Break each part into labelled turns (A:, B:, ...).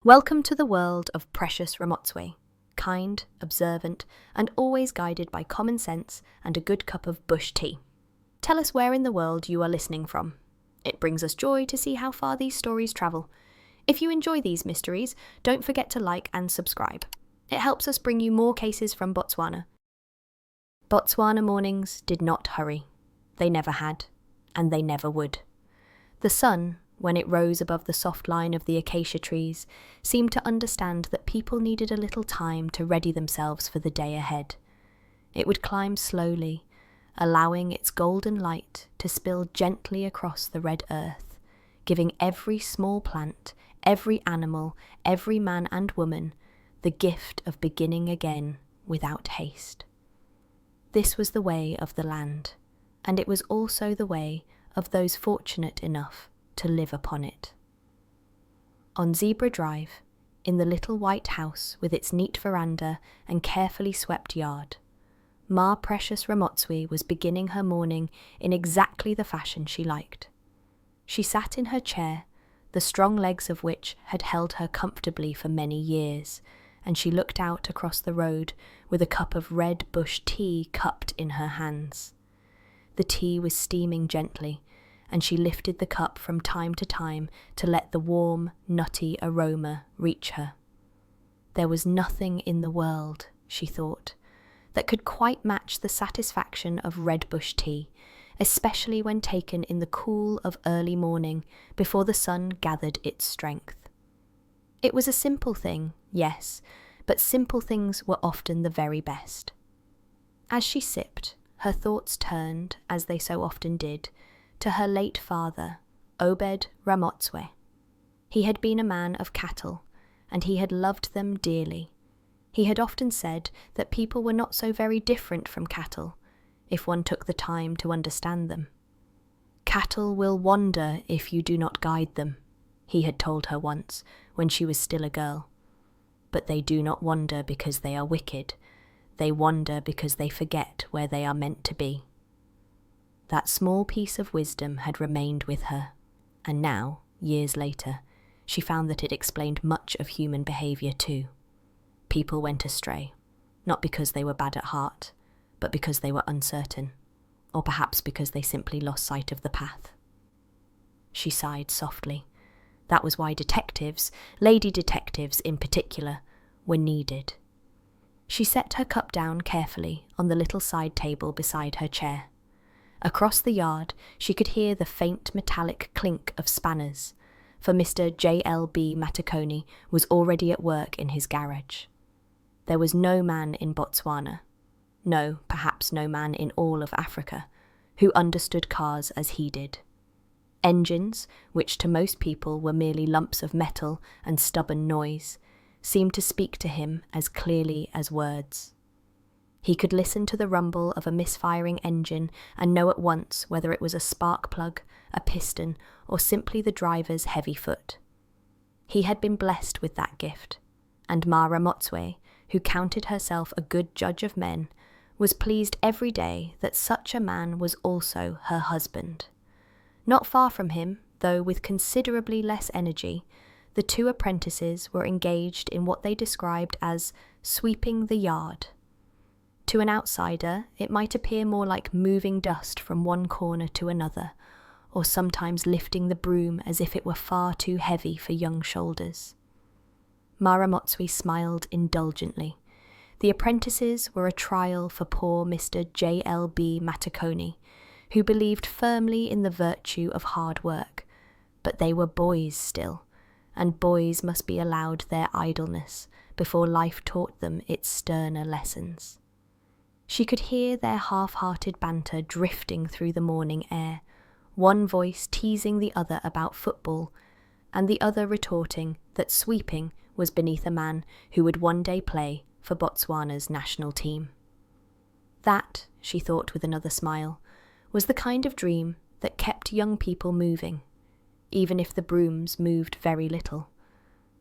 A: Welcome to the world of precious Ramotswe, kind, observant, and always guided by common sense and a good cup of bush tea. Tell us where in the world you are listening from. It brings us joy to see how far these stories travel. If you enjoy these mysteries, don't forget to like and subscribe. It helps us bring you more cases from Botswana. Botswana mornings did not hurry. They never had, and they never would. The sun, when it rose above the soft line of the acacia trees, seemed to understand that people needed a little time to ready themselves for the day ahead. It would climb slowly, allowing its golden light to spill gently across the red earth, giving every small plant, every animal, every man and woman the gift of beginning again without haste. This was the way of the land, and it was also the way of those fortunate enough to live upon it. On Zebra Drive, in the little white house with its neat veranda and carefully swept yard, Ma Precious Ramotswe was beginning her morning in exactly the fashion she liked. She sat in her chair, the strong legs of which had held her comfortably for many years, and she looked out across the road with a cup of red bush tea cupped in her hands. The tea was steaming gently, and she lifted the cup from time to time to let the warm, nutty aroma reach her. There was nothing in the world, she thought, that could quite match the satisfaction of red bush tea, especially when taken in the cool of early morning before the sun gathered its strength. It was a simple thing, yes, but simple things were often the very best. As she sipped, her thoughts turned, as they so often did, to her late father, Obed Ramotswe. He had been a man of cattle, and he had loved them dearly. He had often said that people were not so very different from cattle, if one took the time to understand them. Cattle will wander if you do not guide them, he had told her once, when she was still a girl. But they do not wander because they are wicked. They wander because they forget where they are meant to be. That small piece of wisdom had remained with her, and now, years later, she found that it explained much of human behaviour too. People went astray, not because they were bad at heart, but because they were uncertain, or perhaps because they simply lost sight of the path. She sighed softly. That was why detectives, lady detectives in particular, were needed. She set her cup down carefully on the little side table beside her chair. Across the yard, she could hear the faint metallic clink of spanners, for Mr. J.L.B. Matakoni was already at work in his garage. There was no man in Botswana, no, perhaps no man in all of Africa, who understood cars as he did. Engines, which to most people were merely lumps of metal and stubborn noise, seemed to speak to him as clearly as words. He could listen to the rumble of a misfiring engine and know at once whether it was a spark plug, a piston, or simply the driver's heavy foot. He had been blessed with that gift, and Ma Ramotswe, who counted herself a good judge of men, was pleased every day that such a man was also her husband. Not far from him, though with considerably less energy, the two apprentices were engaged in what they described as sweeping the yard. To an outsider, it might appear more like moving dust from one corner to another, or sometimes lifting the broom as if it were far too heavy for young shoulders. Ma Ramotswe smiled indulgently. The apprentices were a trial for poor Mr. J.L.B. Matakoni, who believed firmly in the virtue of hard work, but they were boys still, and boys must be allowed their idleness before life taught them its sterner lessons. She could hear their half-hearted banter drifting through the morning air, one voice teasing the other about football, and the other retorting that sweeping was beneath a man who would one day play for Botswana's national team. That, she thought with another smile, was the kind of dream that kept young people moving, even if the brooms moved very little.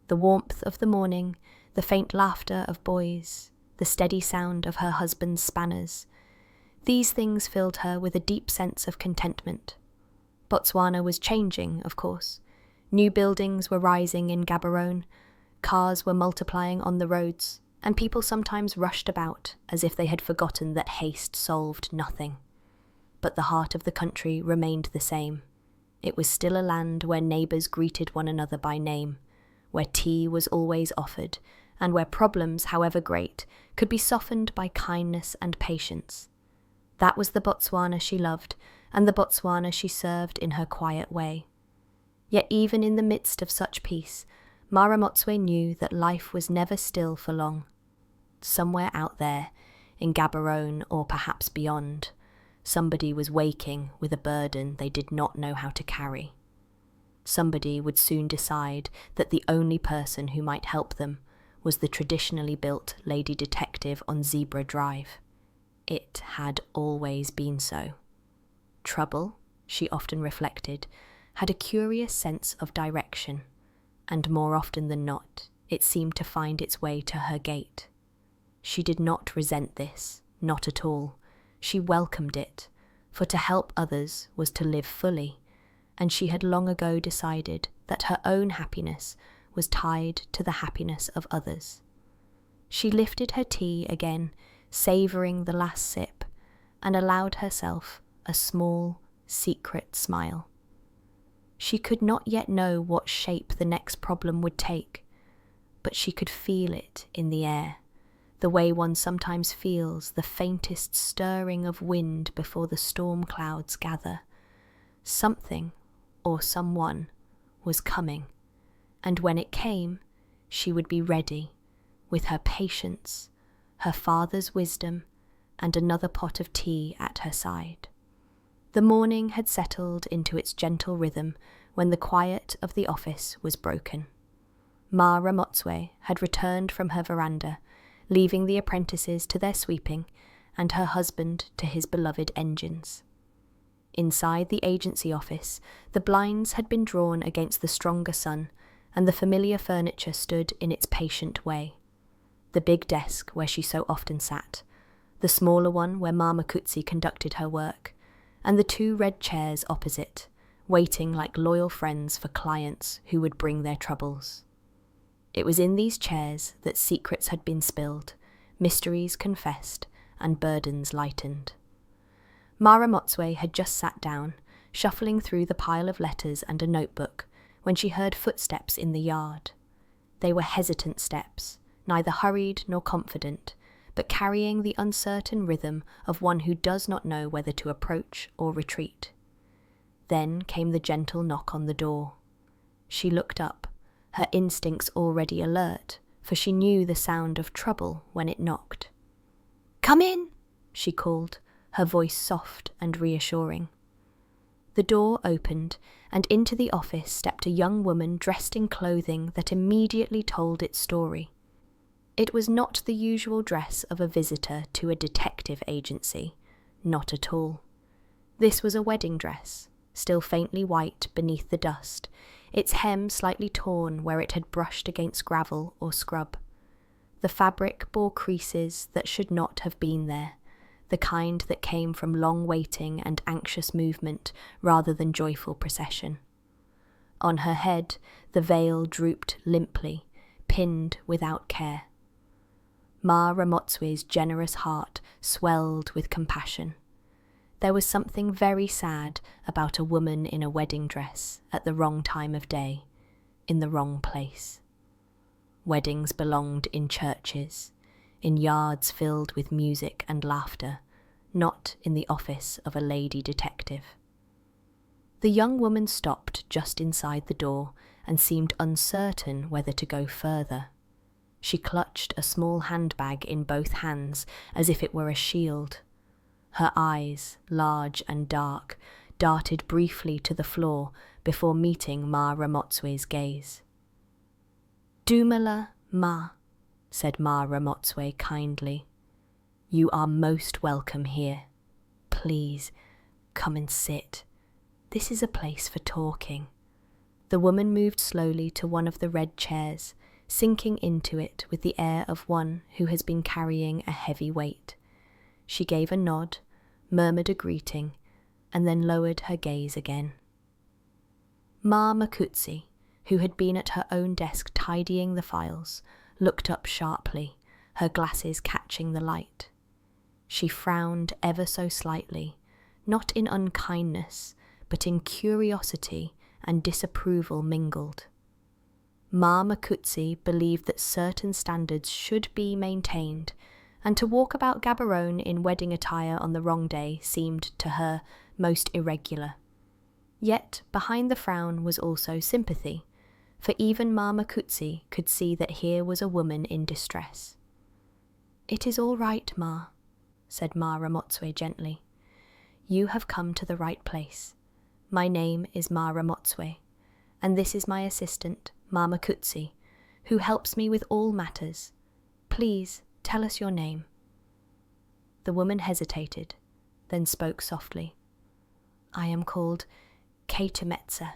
A: The warmth of the morning, the faint laughter of boys, the steady sound of her husband's spanners, these things filled her with a deep sense of contentment. Botswana was changing, of course. New buildings were rising in Gaborone. Cars were multiplying on the roads, and people sometimes rushed about as if they had forgotten that haste solved nothing. But the heart of the country remained the same. It was still a land where neighbours greeted one another by name, where tea was always offered, and where problems, however great, could be softened by kindness and patience. That was the Botswana she loved, and the Botswana she served in her quiet way. Yet even in the midst of such peace, Ramotswe knew that life was never still for long. Somewhere out there, in Gaborone or perhaps beyond, somebody was waking with a burden they did not know how to carry. Somebody would soon decide that the only person who might help them was the traditionally built lady detective on Zebra Drive. It had always been so. Trouble, she often reflected, had a curious sense of direction, and more often than not, it seemed to find its way to her gate. She did not resent this, not at all. She welcomed it, for to help others was to live fully, and she had long ago decided that her own happiness was tied to the happiness of others. She lifted her tea again, savouring the last sip, and allowed herself a small, secret smile. She could not yet know what shape the next problem would take, but she could feel it in the air, the way one sometimes feels the faintest stirring of wind before the storm clouds gather. Something, or someone, was coming, and when it came, she would be ready, with her patience, her father's wisdom, and another pot of tea at her side. The morning had settled into its gentle rhythm when the quiet of the office was broken. Ramotswe had returned from her veranda, leaving the apprentices to their sweeping and her husband to his beloved engines. Inside the agency office, the blinds had been drawn against the stronger sun, and the familiar furniture stood in its patient way. The big desk where she so often sat, the smaller one where Ma Makutsi conducted her work, and the two red chairs opposite, waiting like loyal friends for clients who would bring their troubles. It was in these chairs that secrets had been spilled, mysteries confessed, and burdens lightened. Ramotswe had just sat down, shuffling through the pile of letters and a notebook, when she heard footsteps in the yard. They were hesitant steps, neither hurried nor confident, but carrying the uncertain rhythm of one who does not know whether to approach or retreat. Then came the gentle knock on the door. She looked up, her instincts already alert, for she knew the sound of trouble when it knocked. "Come in," she called, her voice soft and reassuring. The door opened, and into the office stepped a young woman dressed in clothing that immediately told its story. It was not the usual dress of a visitor to a detective agency, not at all. This was a wedding dress, still faintly white beneath the dust, its hem slightly torn where it had brushed against gravel or scrub. The fabric bore creases that should not have been there, the kind that came from long waiting and anxious movement rather than joyful procession. On her head, the veil drooped limply, pinned without care. Ramotswe's generous heart swelled with compassion. There was something very sad about a woman in a wedding dress at the wrong time of day, in the wrong place. Weddings belonged in churches, in yards filled with music and laughter, not in the office of a lady detective. The young woman stopped just inside the door and seemed uncertain whether to go further. She clutched a small handbag in both hands as if it were a shield. Her eyes, large and dark, darted briefly to the floor before meeting Ramotswe's gaze. "Dumela, Ma," said Ramotswe kindly. "You are most welcome here. Please, come and sit. This is a place for talking." The woman moved slowly to one of the red chairs, sinking into it with the air of one who has been carrying a heavy weight. She gave a nod, murmured a greeting, and then lowered her gaze again. Ma Makutsi, who had been at her own desk tidying the files, looked up sharply, her glasses catching the light. She frowned ever so slightly, not in unkindness, but in curiosity and disapproval mingled. Ma Makutsi believed that certain standards should be maintained, and to walk about Gaborone in wedding attire on the wrong day seemed to her most irregular. Yet behind the frown was also sympathy, for even Ma Makutsi could see that here was a woman in distress. "It is all right, Ma," said Ma Ramotswe gently. "You have come to the right place. My name is Ma Ramotswe, and this is my assistant, Ma Makutsi, who helps me with all matters. Please tell us your name." The woman hesitated, then spoke softly. "I am called Ketumetse,"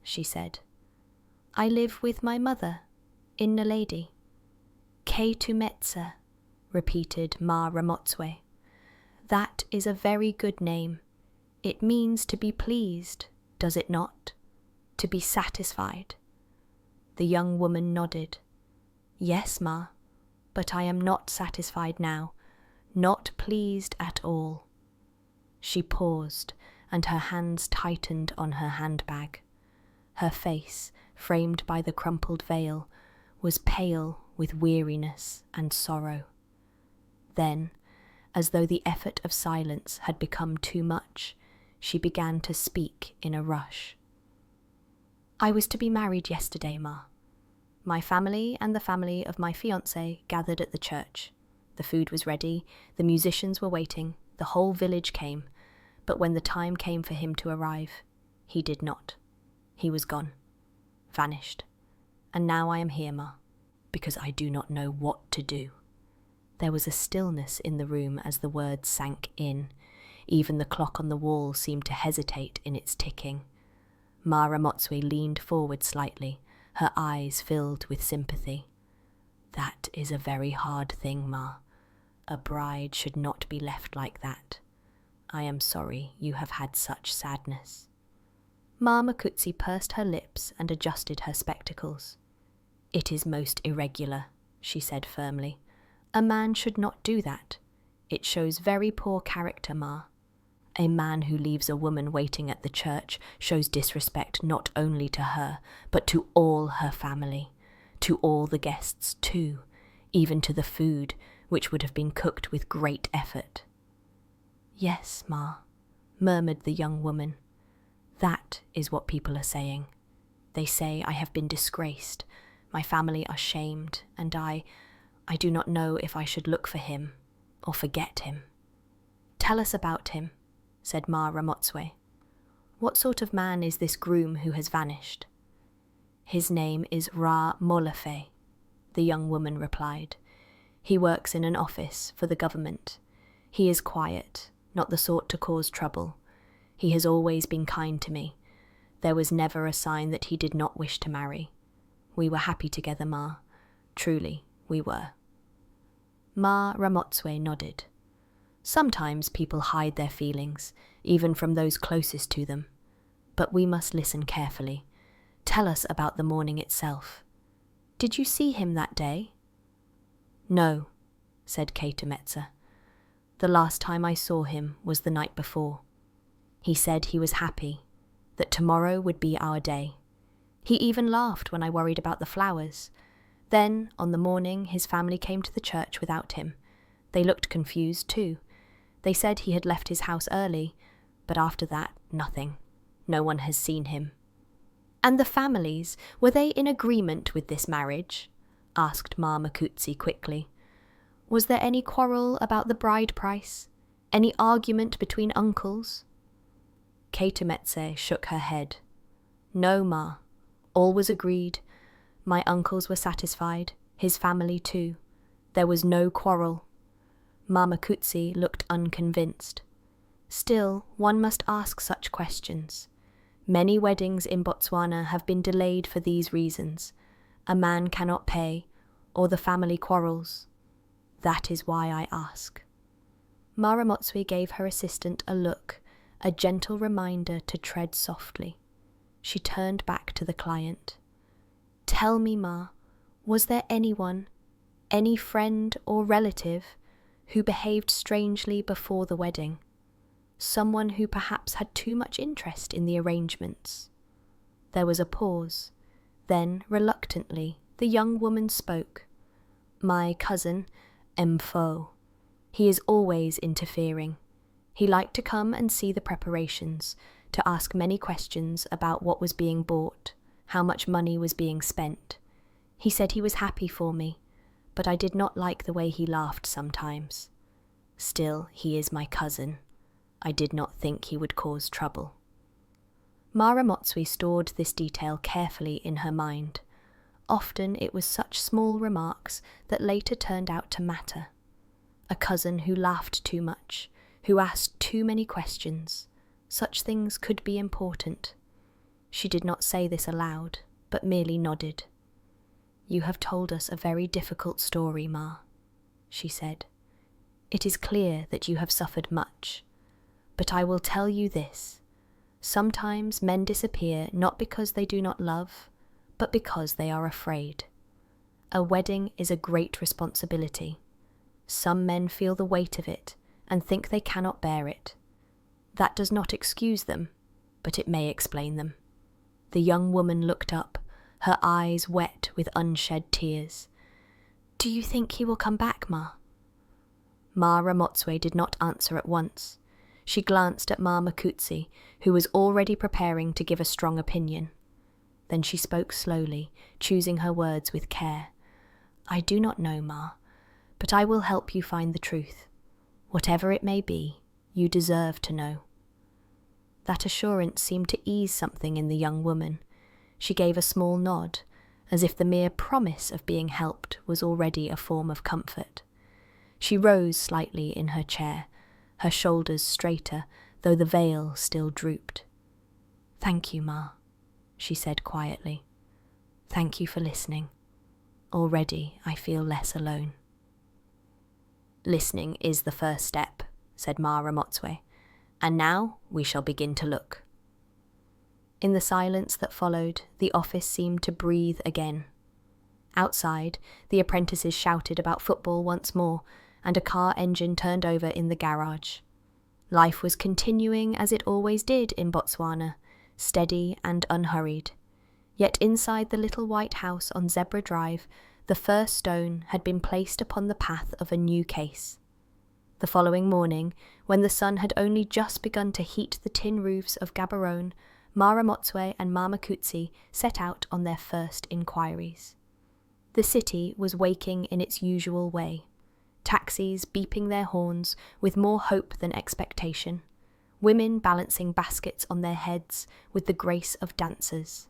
A: she said. "I live with my mother in Naledi." "Ketumetse," repeated Ma Ramotswe. "That is a very good name. It means to be pleased, does it not? To be satisfied." The young woman nodded. "Yes, Ma, but I am not satisfied now, not pleased at all." She paused, and her hands tightened on her handbag. Her face, framed by the crumpled veil, was pale with weariness and sorrow. Then, as though the effort of silence had become too much, she began to speak in a rush. "I was to be married yesterday, Ma. My family and the family of my fiancé gathered at the church. The food was ready, the musicians were waiting, the whole village came, but when the time came for him to arrive, he did not. He was gone, vanished. And now I am here, Ma, because I do not know what to do." There was a stillness in the room as the words sank in. Even the clock on the wall seemed to hesitate in its ticking. Ma Ramotswe leaned forward slightly, her eyes filled with sympathy. "That is a very hard thing, Ma. A bride should not be left like that. I am sorry you have had such sadness." Ma Makutsi pursed her lips and adjusted her spectacles. "It is most irregular," she said firmly. "A man should not do that. It shows very poor character, Ma. A man who leaves a woman waiting at the church shows disrespect not only to her, but to all her family, to all the guests too, even to the food, which would have been cooked with great effort." "Yes, Ma," murmured the young woman. "That is what people are saying. They say I have been disgraced, my family are shamed, and I do not know if I should look for him or forget him." "Tell us about him," said Ma Ramotswe. "What sort of man is this groom who has vanished?" "His name is Ramotswe," the young woman replied. "He works in an office for the government. He is quiet, not the sort to cause trouble. He has always been kind to me. There was never a sign that he did not wish to marry. We were happy together, Ma. Truly, we were." Ma Ramotswe nodded. Sometimes people hide their feelings, even from those closest to them. But we must listen carefully. Tell us about the morning itself. Did you see him that day? "No," said Ketumetse. "The last time I saw him was the night before. He said he was happy, that tomorrow would be our day. He even laughed when I worried about the flowers. Then, on the morning, his family came to the church without him. They looked confused too. They said he had left his house early, but after that, nothing. No one has seen him." "And the families, were they in agreement with this marriage?" asked Ma Makutsi quickly. "Was there any quarrel about the bride price? Any argument between uncles?" Ketumetse shook her head. "No, Ma. All was agreed. My uncles were satisfied, his family too. There was no quarrel." Ma Makutsi looked unconvinced. Still, one must ask such questions. Many weddings in Botswana have been delayed for these reasons. A man cannot pay, or the family quarrels. That is why I ask. Ma Ramotswe gave her assistant a look, a gentle reminder to tread softly. She turned back to the client. Tell me, Ma, was there anyone, any friend or relative, who behaved strangely before the wedding? Someone who perhaps had too much interest in the arrangements? There was a pause. Then, reluctantly, the young woman spoke. My cousin, Mfo. He is always interfering. He liked to come and see the preparations, to ask many questions about what was being bought, how much money was being spent. He said he was happy for me, but I did not like the way he laughed sometimes. Still, he is my cousin. I did not think he would cause trouble. Ma Ramotswe stored this detail carefully in her mind. Often it was such small remarks that later turned out to matter. A cousin who laughed too much, who asked too many questions. Such things could be important. She did not say this aloud, but merely nodded. You have told us a very difficult story, Ma, she said. It is clear that you have suffered much, but I will tell you this. Sometimes men disappear not because they do not love, but because they are afraid. A wedding is a great responsibility. Some men feel the weight of it and think they cannot bear it. That does not excuse them, but it may explain them. The young woman looked up, her eyes wet with unshed tears. Do you think he will come back, Ma? Ma Ramotswe did not answer at once. She glanced at Ma Makutsi, who was already preparing to give a strong opinion. Then she spoke slowly, choosing her words with care. I do not know, Ma, but I will help you find the truth. Whatever it may be, you deserve to know. That assurance seemed to ease something in the young woman. She gave a small nod, as if the mere promise of being helped was already a form of comfort. She rose slightly in her chair, her shoulders straighter, though the veil still drooped. Thank you, Ma, she said quietly. Thank you for listening. Already I feel less alone. Listening is the first step, said Ma Ramotswe, and now we shall begin to look. In the silence that followed, the office seemed to breathe again. Outside, the apprentices shouted about football once more, and a car engine turned over in the garage. Life was continuing as it always did in Botswana, steady and unhurried. Yet inside the little white house on Zebra Drive, the first stone had been placed upon the path of a new case. The following morning, when the sun had only just begun to heat the tin roofs of Gaborone, Ma Ramotswe and Ma Makutsi set out on their first inquiries. The city was waking in its usual way, taxis beeping their horns with more hope than expectation, women balancing baskets on their heads with the grace of dancers,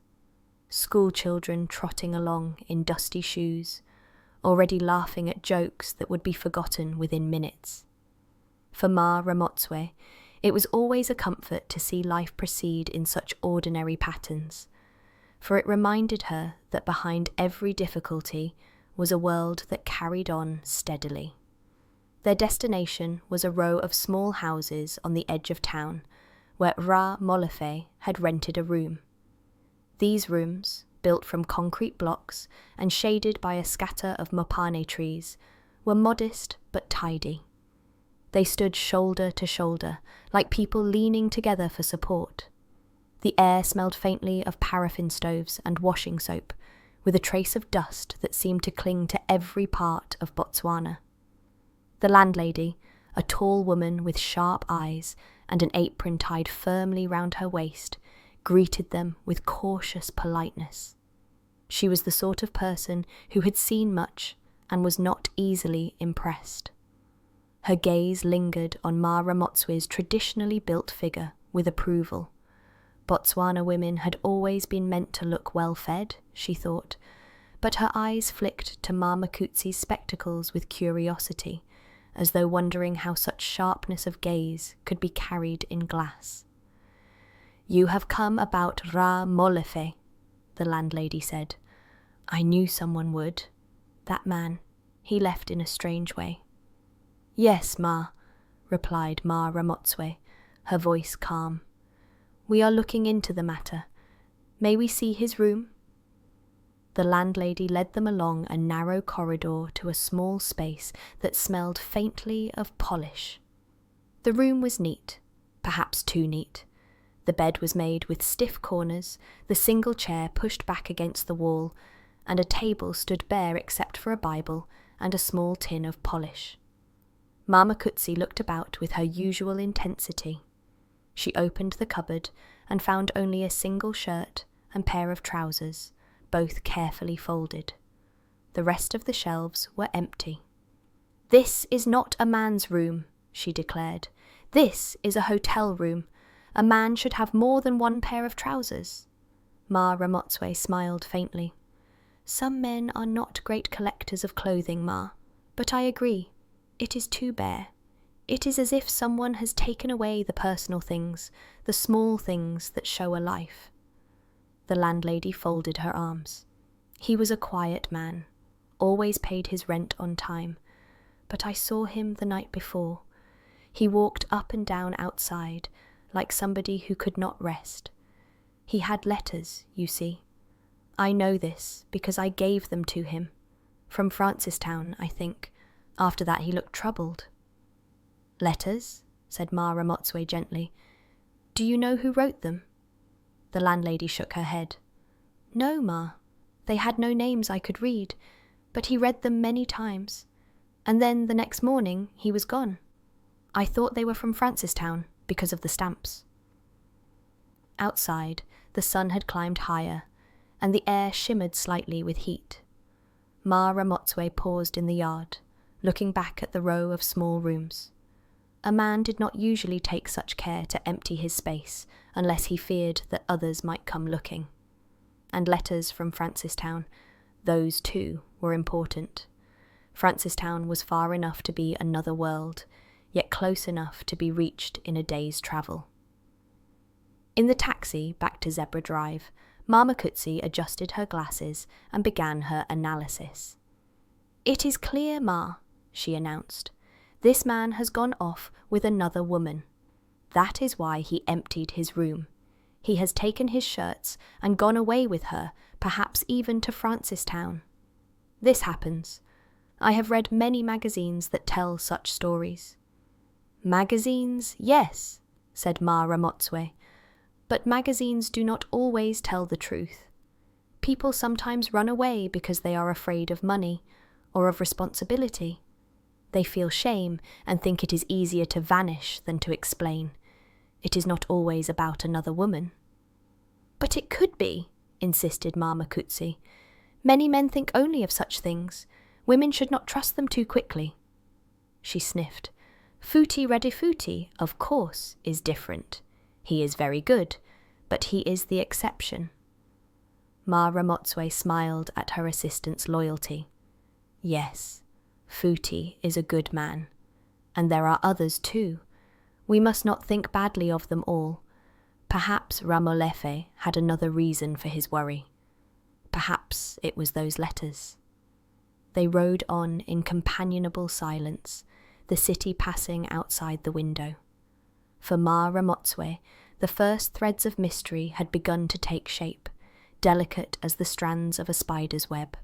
A: school children trotting along in dusty shoes, already laughing at jokes that would be forgotten within minutes. For Ma Ramotswe, it was always a comfort to see life proceed in such ordinary patterns, for it reminded her that behind every difficulty was a world that carried on steadily. Their destination was a row of small houses on the edge of town, where Ramotswe had rented a room. These rooms, built from concrete blocks and shaded by a scatter of mopane trees, were modest but tidy. They stood shoulder to shoulder, like people leaning together for support. The air smelled faintly of paraffin stoves and washing soap, with a trace of dust that seemed to cling to every part of Botswana. The landlady, a tall woman with sharp eyes and an apron tied firmly round her waist, greeted them with cautious politeness. She was the sort of person who had seen much and was not easily impressed. Her gaze lingered on Ma Ramotswe's traditionally built figure with approval. Botswana women had always been meant to look well-fed, she thought, but her eyes flicked to Ma Makutsi's spectacles with curiosity, as though wondering how such sharpness of gaze could be carried in glass. You have come about Ramotswe, the landlady said. I knew someone would. That man, he left in a strange way. Yes, Ma, replied Ma Ramotswe, her voice calm. We are looking into the matter. May we see his room? The landlady led them along a narrow corridor to a small space that smelled faintly of polish. The room was neat, perhaps too neat. The bed was made with stiff corners, the single chair pushed back against the wall, and a table stood bare except for a Bible and a small tin of polish. Mama Kutsi looked about with her usual intensity. She opened the cupboard and found only a single shirt and pair of trousers, both carefully folded. The rest of the shelves were empty. "This is not a man's room," she declared. "This is a hotel room. A man should have more than one pair of trousers." Ma Ramotswe smiled faintly. "Some men are not great collectors of clothing, Ma, but I agree. It is too bare. It is as if someone has taken away the personal things, the small things that show a life." The landlady folded her arms. He was a quiet man, always paid his rent on time, but I saw him the night before. He walked up and down outside, like somebody who could not rest. He had letters, you see. I know this because I gave them to him. From Francistown, I think. After that he looked troubled. "Letters?" said Ma Ramotswe gently. "Do you know who wrote them?" The landlady shook her head. "No, Ma. They had no names I could read, but he read them many times. And then the next morning he was gone. I thought they were from Francistown because of the stamps." Outside, the sun had climbed higher, and the air shimmered slightly with heat. Ma Ramotswe paused in the yard, looking back at the row of small rooms. A man did not usually take such care to empty his space unless he feared that others might come looking. And letters from Francistown, those too were important. Francistown was far enough to be another world, yet close enough to be reached in a day's travel. In the taxi back to Zebra Drive, Mama Kutsi adjusted her glasses and began her analysis. "It is clear, Ma," she announced. "This man has gone off with another woman. That is why he emptied his room. He has taken his shirts and gone away with her, perhaps even to Francistown. This happens. I have read many magazines that tell such stories." "Magazines, yes," said Ma Ramotswe. "But magazines do not always tell the truth. People sometimes run away because they are afraid of money or of responsibility. They feel shame and think it is easier to vanish than to explain. It is not always about another woman." "But it could be," insisted Mama Kutsi. "Many men think only of such things. Women should not trust them too quickly." She sniffed. "Futi Redifuti, of course, is different. He is very good, but he is the exception." Ma Ramotswe smiled at her assistant's loyalty. "Yes, Futi is a good man. And there are others too. We must not think badly of them all. Perhaps Ramolefe had another reason for his worry. Perhaps it was those letters." They rode on in companionable silence, the city passing outside the window. For Ma Ramotswe, the first threads of mystery had begun to take shape, delicate as the strands of a spider's web.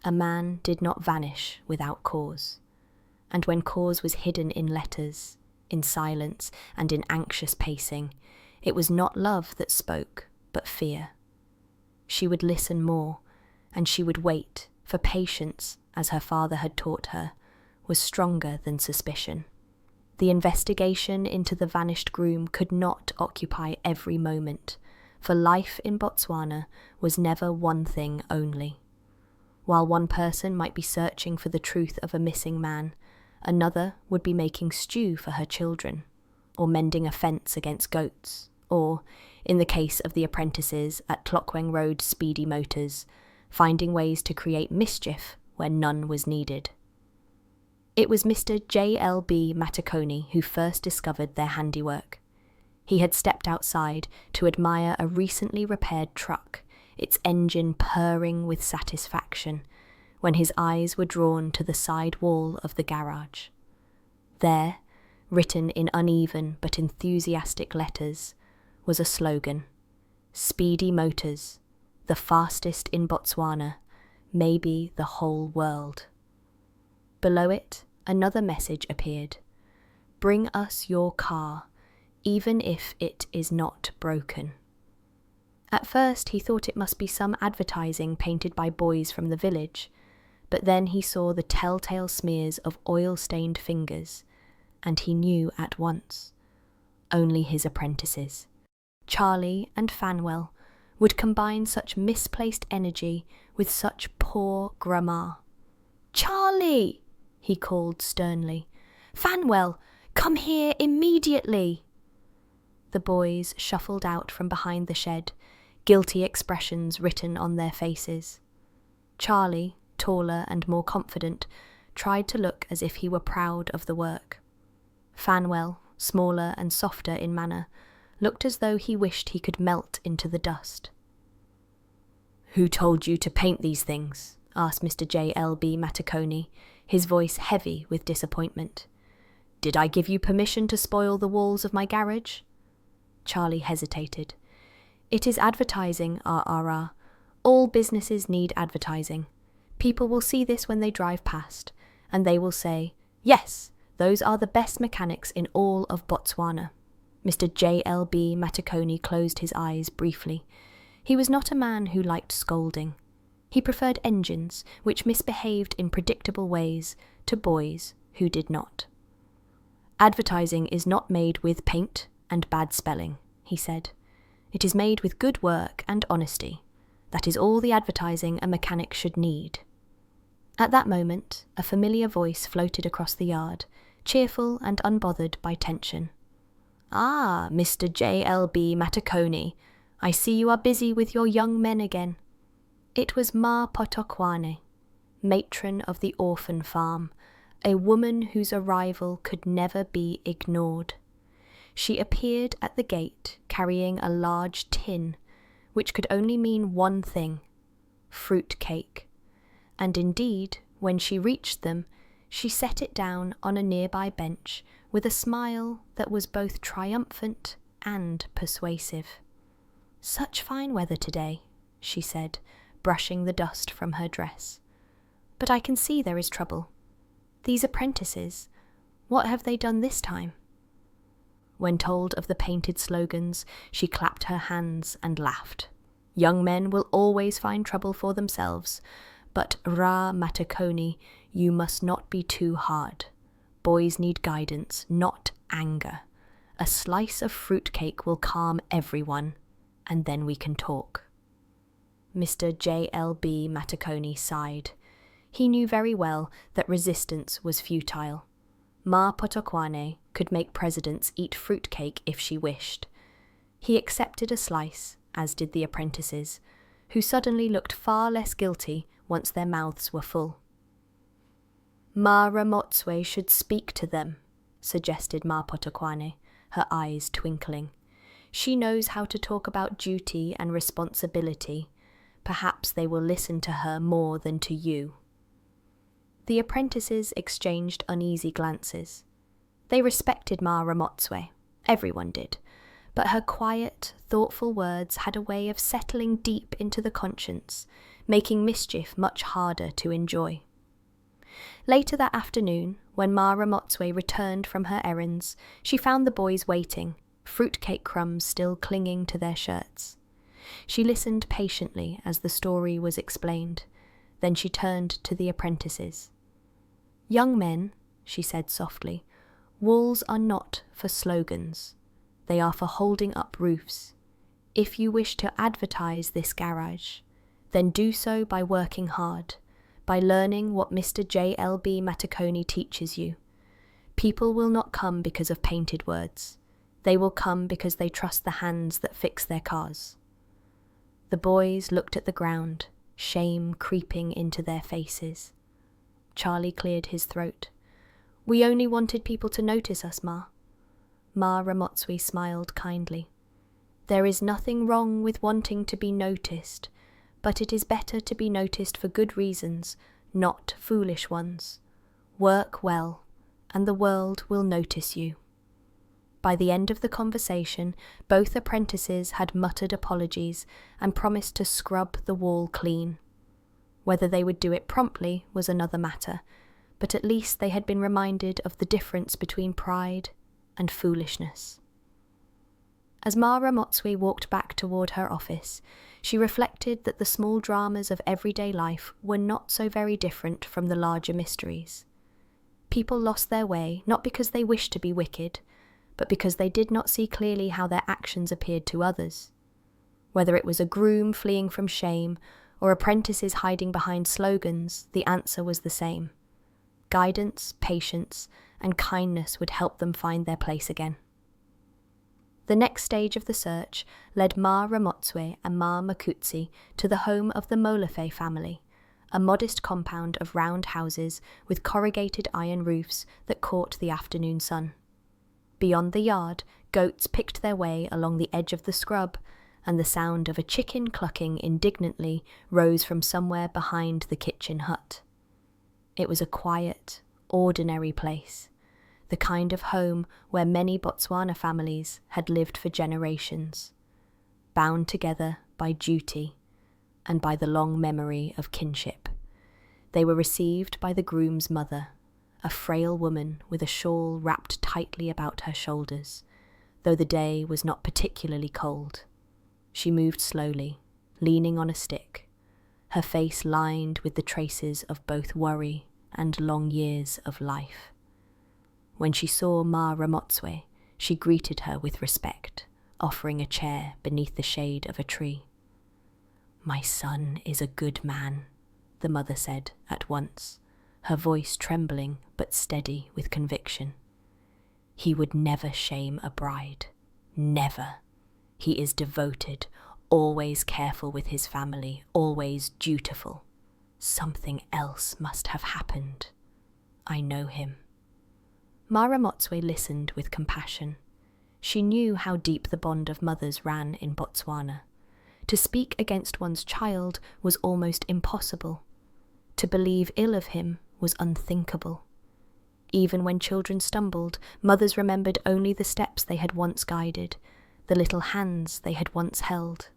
A: A man did not vanish without cause, and when cause was hidden in letters, in silence, and in anxious pacing, it was not love that spoke, but fear. She would listen more, and she would wait, for patience, as her father had taught her, was stronger than suspicion. The investigation into the vanished groom could not occupy every moment, for life in Botswana was never one thing only. While one person might be searching for the truth of a missing man, another would be making stew for her children, or mending a fence against goats, or, in the case of the apprentices at Clockweng Road Speedy Motors, finding ways to create mischief where none was needed. It was Mr. J.L.B. Matakoni who first discovered their handiwork. He had stepped outside to admire a recently repaired truck, its engine purring with satisfaction, when his eyes were drawn to the side wall of the garage. There, written in uneven but enthusiastic letters, was a slogan: "Speedy Motors, the fastest in Botswana, maybe the whole world. Below it, another message appeared. Bring us your car, even if it is not broken. At first he thought it must be some advertising painted by boys from the village, but then he saw the telltale smears of oil-stained fingers, and he knew at once. Only his apprentices, Charlie and Fanwell, would combine such misplaced energy with such poor grammar. "Charlie!" he called sternly. "Fanwell, come here immediately!" The boys shuffled out from behind the shed, guilty expressions written on their faces. Charlie, taller and more confident, tried to look as if he were proud of the work. Fanwell, smaller and softer in manner, looked as though he wished he could melt into the dust. "Who told you to paint these things?" asked Mr. J.L.B. Matakoni, his voice heavy with disappointment. "Did I give you permission to spoil the walls of my garage?" Charlie hesitated. "It is advertising, RRR. All businesses need advertising. People will see this when they drive past, and they will say, 'Yes, those are the best mechanics in all of Botswana.'" Mr. J.L.B. Matakoni closed his eyes briefly. He was not a man who liked scolding. He preferred engines which misbehaved in predictable ways to boys who did not. "Advertising is not made with paint and bad spelling," he said. "It is made with good work and honesty. That is all the advertising a mechanic should need." At that moment, a familiar voice floated across the yard, cheerful and unbothered by tension. "Ah, Mr. J.L.B. Matakoni, I see you are busy with your young men again." It was Ma Potokwane, matron of the orphan farm, a woman whose arrival could never be ignored. She appeared at the gate carrying a large tin, which could only mean one thing: fruit cake. And indeed, when she reached them, she set it down on a nearby bench with a smile that was both triumphant and persuasive. "Such fine weather today," she said, brushing the dust from her dress. "But I can see there is trouble. These apprentices, what have they done this time?" When told of the painted slogans, she clapped her hands and laughed. "Young men will always find trouble for themselves, but Ra Matakoni, you must not be too hard. Boys need guidance, not anger. A slice of fruitcake will calm everyone, and then we can talk." Mr. J.L.B. Matakoni sighed. He knew very well that resistance was futile. Ma Potokwane could make presidents eat fruitcake if she wished. He accepted a slice, as did the apprentices, who suddenly looked far less guilty once their mouths were full. "Ma Ramotswe should speak to them," suggested Ma Potokwane, her eyes twinkling. "She knows how to talk about duty and responsibility. Perhaps they will listen to her more than to you." The apprentices exchanged uneasy glances. They respected Ma Ramotswe, everyone did, but her quiet, thoughtful words had a way of settling deep into the conscience, making mischief much harder to enjoy. Later that afternoon, when Ma Ramotswe returned from her errands, she found the boys waiting, fruitcake crumbs still clinging to their shirts. She listened patiently as the story was explained. Then she turned to the apprentices. "Young men," she said softly, "walls are not for slogans. They are for holding up roofs. If you wish to advertise this garage, then do so by working hard, by learning what Mr. J.L.B. Matakoni teaches you. People will not come because of painted words. They will come because they trust the hands that fix their cars." The boys looked at the ground, shame creeping into their faces. Charlie cleared his throat. "We only wanted people to notice us, Ma." Ma Ramotswe smiled kindly. "There is nothing wrong with wanting to be noticed, but it is better to be noticed for good reasons, not foolish ones. Work well, and the world will notice you." By the end of the conversation, both apprentices had muttered apologies and promised to scrub the wall clean. Whether they would do it promptly was another matter, but at least they had been reminded of the difference between pride and foolishness. As Ma Ramotswe walked back toward her office, she reflected that the small dramas of everyday life were not so very different from the larger mysteries. People lost their way not because they wished to be wicked, but because they did not see clearly how their actions appeared to others. Whether it was a groom fleeing from shame or apprentices hiding behind slogans, the answer was the same. Guidance, patience, and kindness would help them find their place again. The next stage of the search led Ma Ramotswe and Ma Makutsi to the home of the Molefe family, a modest compound of round houses with corrugated iron roofs that caught the afternoon sun. Beyond the yard, goats picked their way along the edge of the scrub, and the sound of a chicken clucking indignantly rose from somewhere behind the kitchen hut. It was a quiet, ordinary place, the kind of home where many Botswana families had lived for generations, bound together by duty and by the long memory of kinship. They were received by the groom's mother, a frail woman with a shawl wrapped tightly about her shoulders, though the day was not particularly cold. She moved slowly, leaning on a stick, her face lined with the traces of both worry and long years of life. When she saw Ma Ramotswe, she greeted her with respect, offering a chair beneath the shade of a tree. "My son is a good man," the mother said at once, her voice trembling but steady with conviction. "He would never shame a bride. Never. He is devoted, always careful with his family, always dutiful. Something else must have happened. I know him." Ma Ramotswe listened with compassion. She knew how deep the bond of mothers ran in Botswana. To speak against one's child was almost impossible. To believe ill of him was unthinkable. Even when children stumbled, mothers remembered only the steps they had once guided, the little hands they had once held.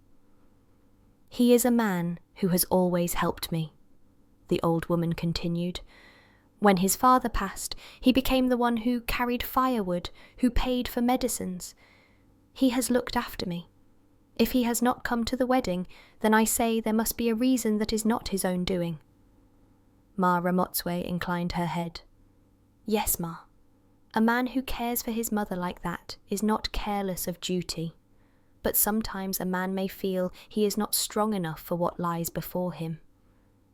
A: "He is a man who has always helped me," the old woman continued. "When his father passed, he became the one who carried firewood, who paid for medicines. He has looked after me. If he has not come to the wedding, then I say there must be a reason that is not his own doing." Ma Ramotswe inclined her head. "Yes, Ma. A man who cares for his mother like that is not careless of duty. But sometimes a man may feel he is not strong enough for what lies before him.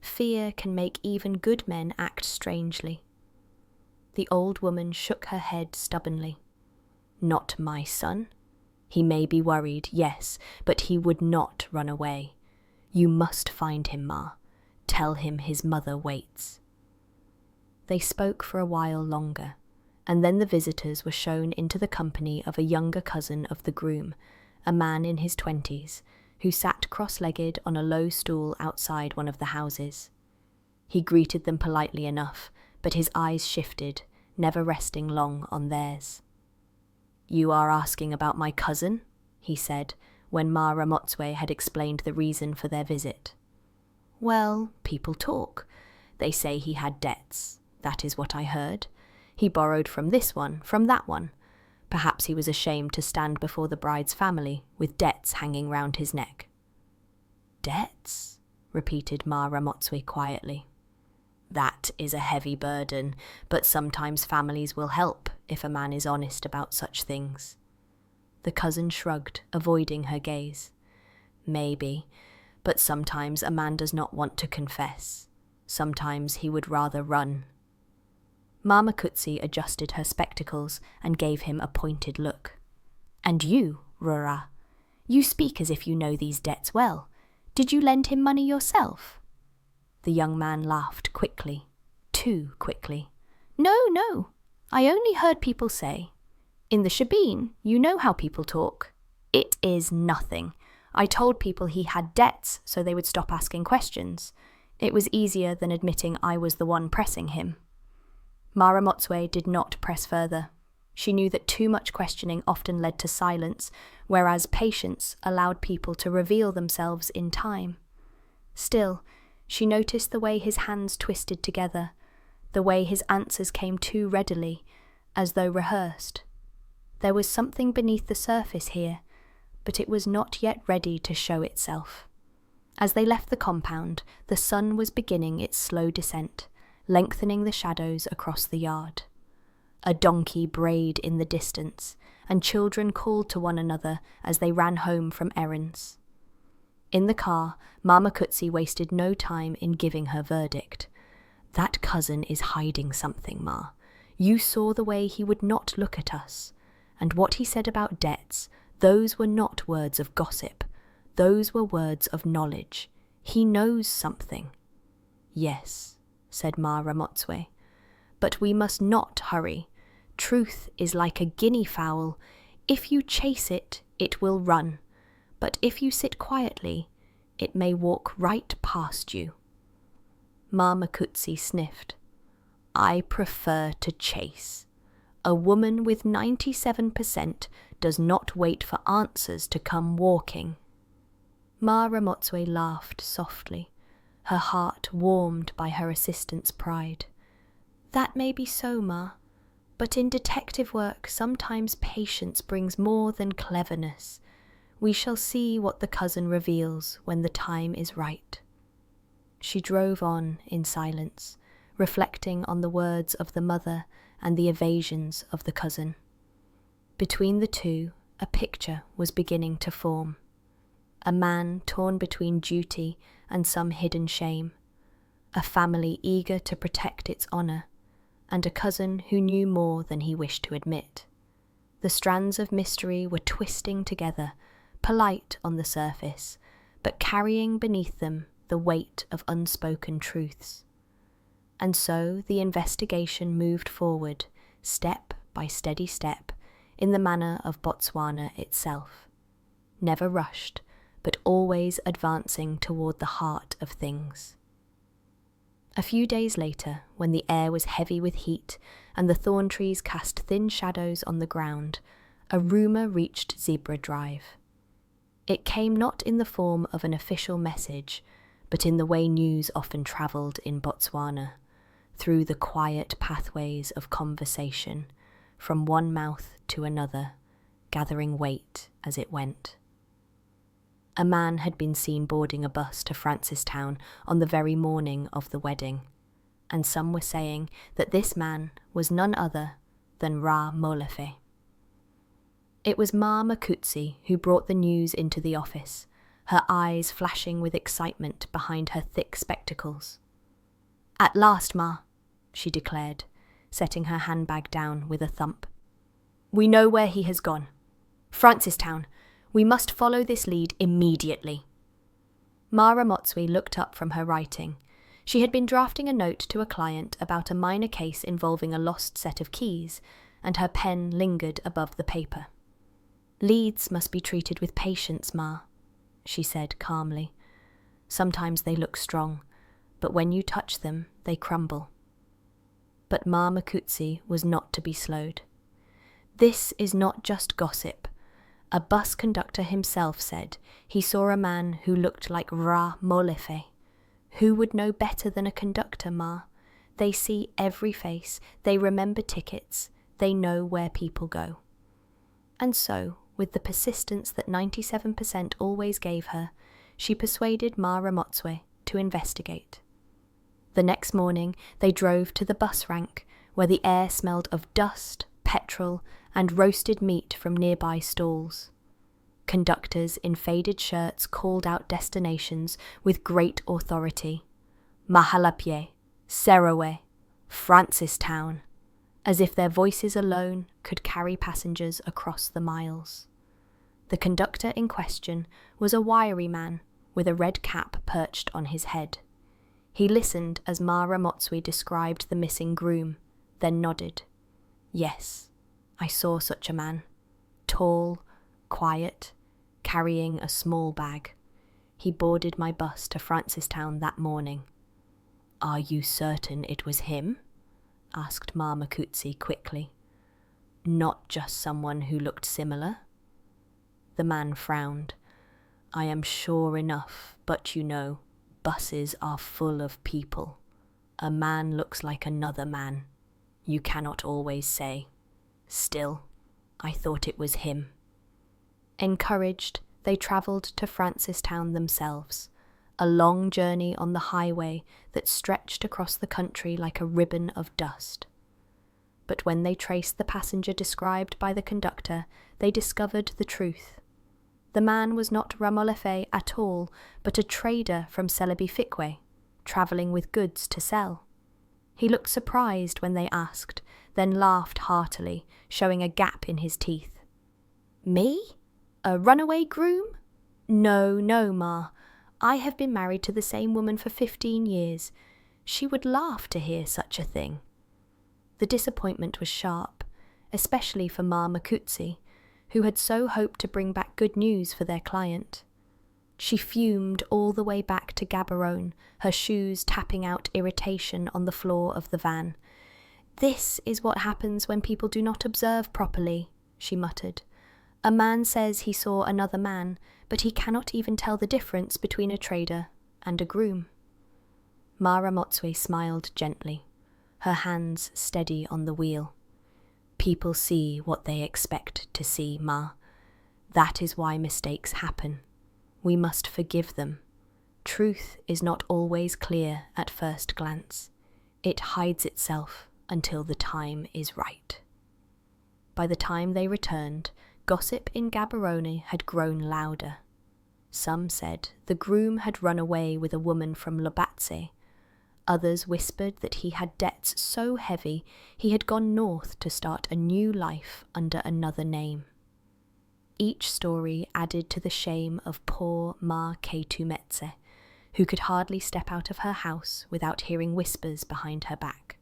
A: Fear can make even good men act strangely." The old woman shook her head stubbornly. "Not my son. He may be worried, yes, but he would not run away. You must find him, Ma. Tell him his mother waits." They spoke for a while longer, and then the visitors were shown into the company of a younger cousin of the groom, a man in his 20s, who sat cross-legged on a low stool outside one of the houses. He greeted them politely enough, but his eyes shifted, never resting long on theirs. "You are asking about my cousin?" he said, when Ma Ramotswe had explained the reason for their visit. "Well, people talk. They say he had debts. That is what I heard. He borrowed from this one, from that one. Perhaps he was ashamed to stand before the bride's family with debts hanging round his neck." "Debts?" repeated Ma Ramotswe quietly. "That is a heavy burden, but sometimes families will help if a man is honest about such things." The cousin shrugged, avoiding her gaze. "Maybe, but sometimes a man does not want to confess. Sometimes he would rather run." Ma Makutsi adjusted her spectacles and gave him a pointed look. "And you, Rura, you speak as if you know these debts well. Did you lend him money yourself?" The young man laughed quickly, too quickly. No, I only heard people say. In the shebeen, you know how people talk. It is nothing. I told people he had debts so they would stop asking questions. It was easier than admitting I was the one pressing him." Ma Ramotswe did not press further. She knew that too much questioning often led to silence, whereas patience allowed people to reveal themselves in time. Still, she noticed the way his hands twisted together, the way his answers came too readily, as though rehearsed. There was something beneath the surface here, but it was not yet ready to show itself. As they left the compound, the sun was beginning its slow descent, lengthening the shadows across the yard. A donkey brayed in the distance, and children called to one another as they ran home from errands. In the car, Mama Kutsi wasted no time in giving her verdict. "That cousin is hiding something, Ma. You saw the way he would not look at us. And what he said about debts, those were not words of gossip. Those were words of knowledge. He knows something." "Yes," said Ma Ramotswe, "but we must not hurry. Truth is like a guinea fowl. If you chase it, it will run. But if you sit quietly, it may walk right past you." Ma Makutsi sniffed. "I prefer to chase. A woman with 97% does not wait for answers to come walking." Ma Ramotswe laughed softly, her heart warmed by her assistant's pride. "That may be so, Ma, but in detective work sometimes patience brings more than cleverness. We shall see what the cousin reveals when the time is right." She drove on in silence, reflecting on the words of the mother and the evasions of the cousin. Between the two, a picture was beginning to form. A man torn between duty and some hidden shame, a family eager to protect its honour, and a cousin who knew more than he wished to admit. The strands of mystery were twisting together, polite on the surface, but carrying beneath them the weight of unspoken truths. And so the investigation moved forward, step by steady step, in the manner of Botswana itself. Never rushed, but always advancing toward the heart of things. A few days later, when the air was heavy with heat and the thorn trees cast thin shadows on the ground, a rumour reached Zebra Drive. It came not in the form of an official message, but in the way news often travelled in Botswana, through the quiet pathways of conversation, from one mouth to another, gathering weight as it went. A man had been seen boarding a bus to Francistown on the very morning of the wedding, and some were saying that this man was none other than Ramotswe. It was Ma Makutsi who brought the news into the office, her eyes flashing with excitement behind her thick spectacles. "At last, Ma," she declared, setting her handbag down with a thump. "We know where he has gone. Francistown. We must follow this lead immediately." Ma Ramotswe looked up from her writing. She had been drafting a note to a client about a minor case involving a lost set of keys, and her pen lingered above the paper. "Leads must be treated with patience, Ma," she said calmly. "Sometimes they look strong, but when you touch them, they crumble." But Ma Makutsi was not to be slowed. "This is not just gossip. A bus conductor himself said he saw a man who looked like Ramotswe. Who would know better than a conductor, Ma? They see every face, they remember tickets, they know where people go." And so, with the persistence that 97% always gave her, she persuaded Ma Ramotswe to investigate. The next morning they drove to the bus rank, where the air smelled of dust, petrol, and roasted meat from nearby stalls. Conductors in faded shirts called out destinations with great authority. Mahalapye, Serawe, Francistown, as if their voices alone could carry passengers across the miles. The conductor in question was a wiry man with a red cap perched on his head. He listened as Ma Ramotswe described the missing groom, then nodded. "Yes, I saw such a man. Tall, quiet, carrying a small bag. He boarded my bus to Francistown that morning." "Are you certain it was him?" asked Ma Makutsi quickly. Not just someone who looked similar? The man frowned. I am sure enough, but you know, buses are full of people. A man looks like another man. You cannot always say. Still, I thought it was him. Encouraged, they travelled to Francistown themselves, a long journey on the highway that stretched across the country like a ribbon of dust. But when they traced the passenger described by the conductor, they discovered the truth. The man was not Ramotswe at all, but a trader from Celebi Fikwe, travelling with goods to sell. He looked surprised when they asked, then laughed heartily, showing a gap in his teeth. Me? A runaway groom? No, Ma. I have been married to the same woman for 15 years. She would laugh to hear such a thing. The disappointment was sharp, especially for Ma Makutsi, who had so hoped to bring back good news for their client. She fumed all the way back to Gaborone, her shoes tapping out irritation on the floor of the van. This is what happens when people do not observe properly, she muttered. A man says he saw another man, but he cannot even tell the difference between a trader and a groom. Ma Ramotswe smiled gently, her hands steady on the wheel. People see what they expect to see, Ma. That is why mistakes happen. We must forgive them. Truth is not always clear at first glance. It hides itself until the time is right. By the time they returned, gossip in Gaborone had grown louder. Some said the groom had run away with a woman from Lobatse. Others whispered that he had debts so heavy he had gone north to start a new life under another name. Each story added to the shame of poor Ma Ketumetse, who could hardly step out of her house without hearing whispers behind her back.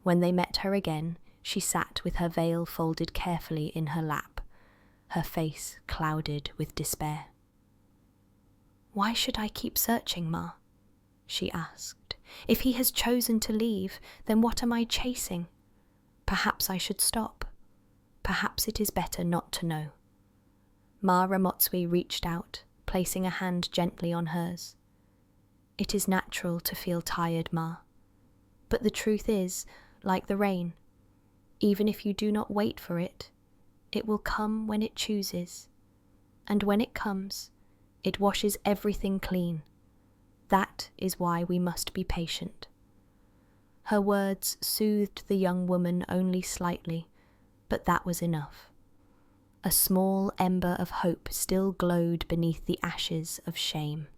A: When they met her again, she sat with her veil folded carefully in her lap, her face clouded with despair. Why should I keep searching, Ma? She asked. If he has chosen to leave, then what am I chasing? Perhaps I should stop. Perhaps it is better not to know. Ma Ramotswe reached out, placing a hand gently on hers. It is natural to feel tired, Ma. But the truth is, like the rain, even if you do not wait for it, it will come when it chooses. And when it comes, it washes everything clean. That is why we must be patient. Her words soothed the young woman only slightly, but that was enough. A small ember of hope still glowed beneath the ashes of shame.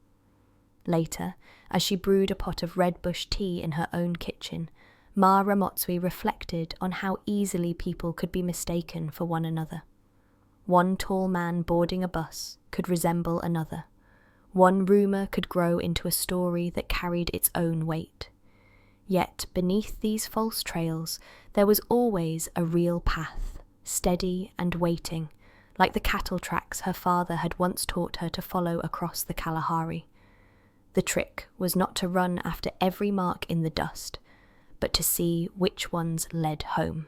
A: Later, as she brewed a pot of red bush tea in her own kitchen, Ma Ramotswe reflected on how easily people could be mistaken for one another. One tall man boarding a bus could resemble another. One rumour could grow into a story that carried its own weight. Yet beneath these false trails there was always a real path, steady and waiting, like the cattle tracks her father had once taught her to follow across the Kalahari. The trick was not to run after every mark in the dust, but to see which ones led home.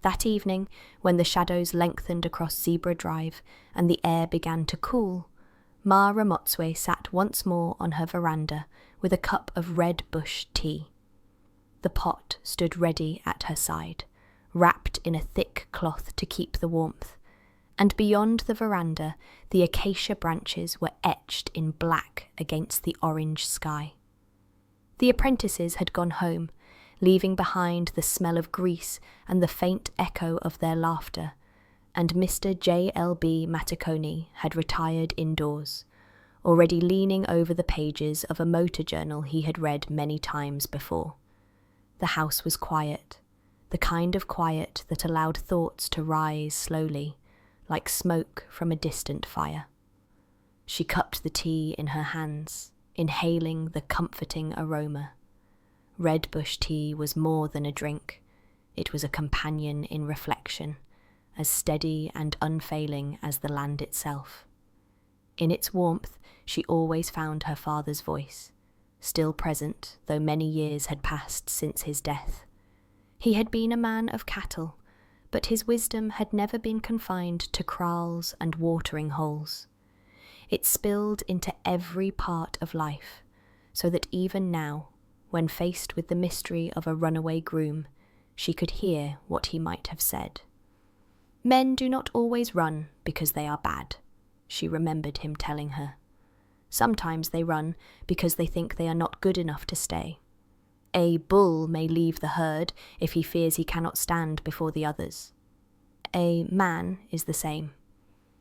A: That evening, when the shadows lengthened across Zebra Drive and the air began to cool, Ma Ramotswe sat once more on her veranda with a cup of red bush tea. The pot stood ready at her side, wrapped in a thick cloth to keep the warmth, and beyond the veranda the acacia branches were etched in black against the orange sky. The apprentices had gone home, leaving behind the smell of grease and the faint echo of their laughter, and Mr. J.L.B. Matakoni had retired indoors, already leaning over the pages of a motor journal he had read many times before. The house was quiet, the kind of quiet that allowed thoughts to rise slowly, like smoke from a distant fire. She cupped the tea in her hands, inhaling the comforting aroma. Red bush tea was more than a drink. It was a companion in reflection, as steady and unfailing as the land itself. In its warmth, she always found her father's voice, still present though many years had passed since his death. He had been a man of cattle, But his wisdom had never been confined to kraals and watering holes. It spilled into every part of life, so that even now, when faced with the mystery of a runaway groom, she could hear what he might have said. Men do not always run because they are bad, she remembered him telling her. Sometimes they run because they think they are not good enough to stay. A bull may leave the herd if he fears he cannot stand before the others. A man is the same.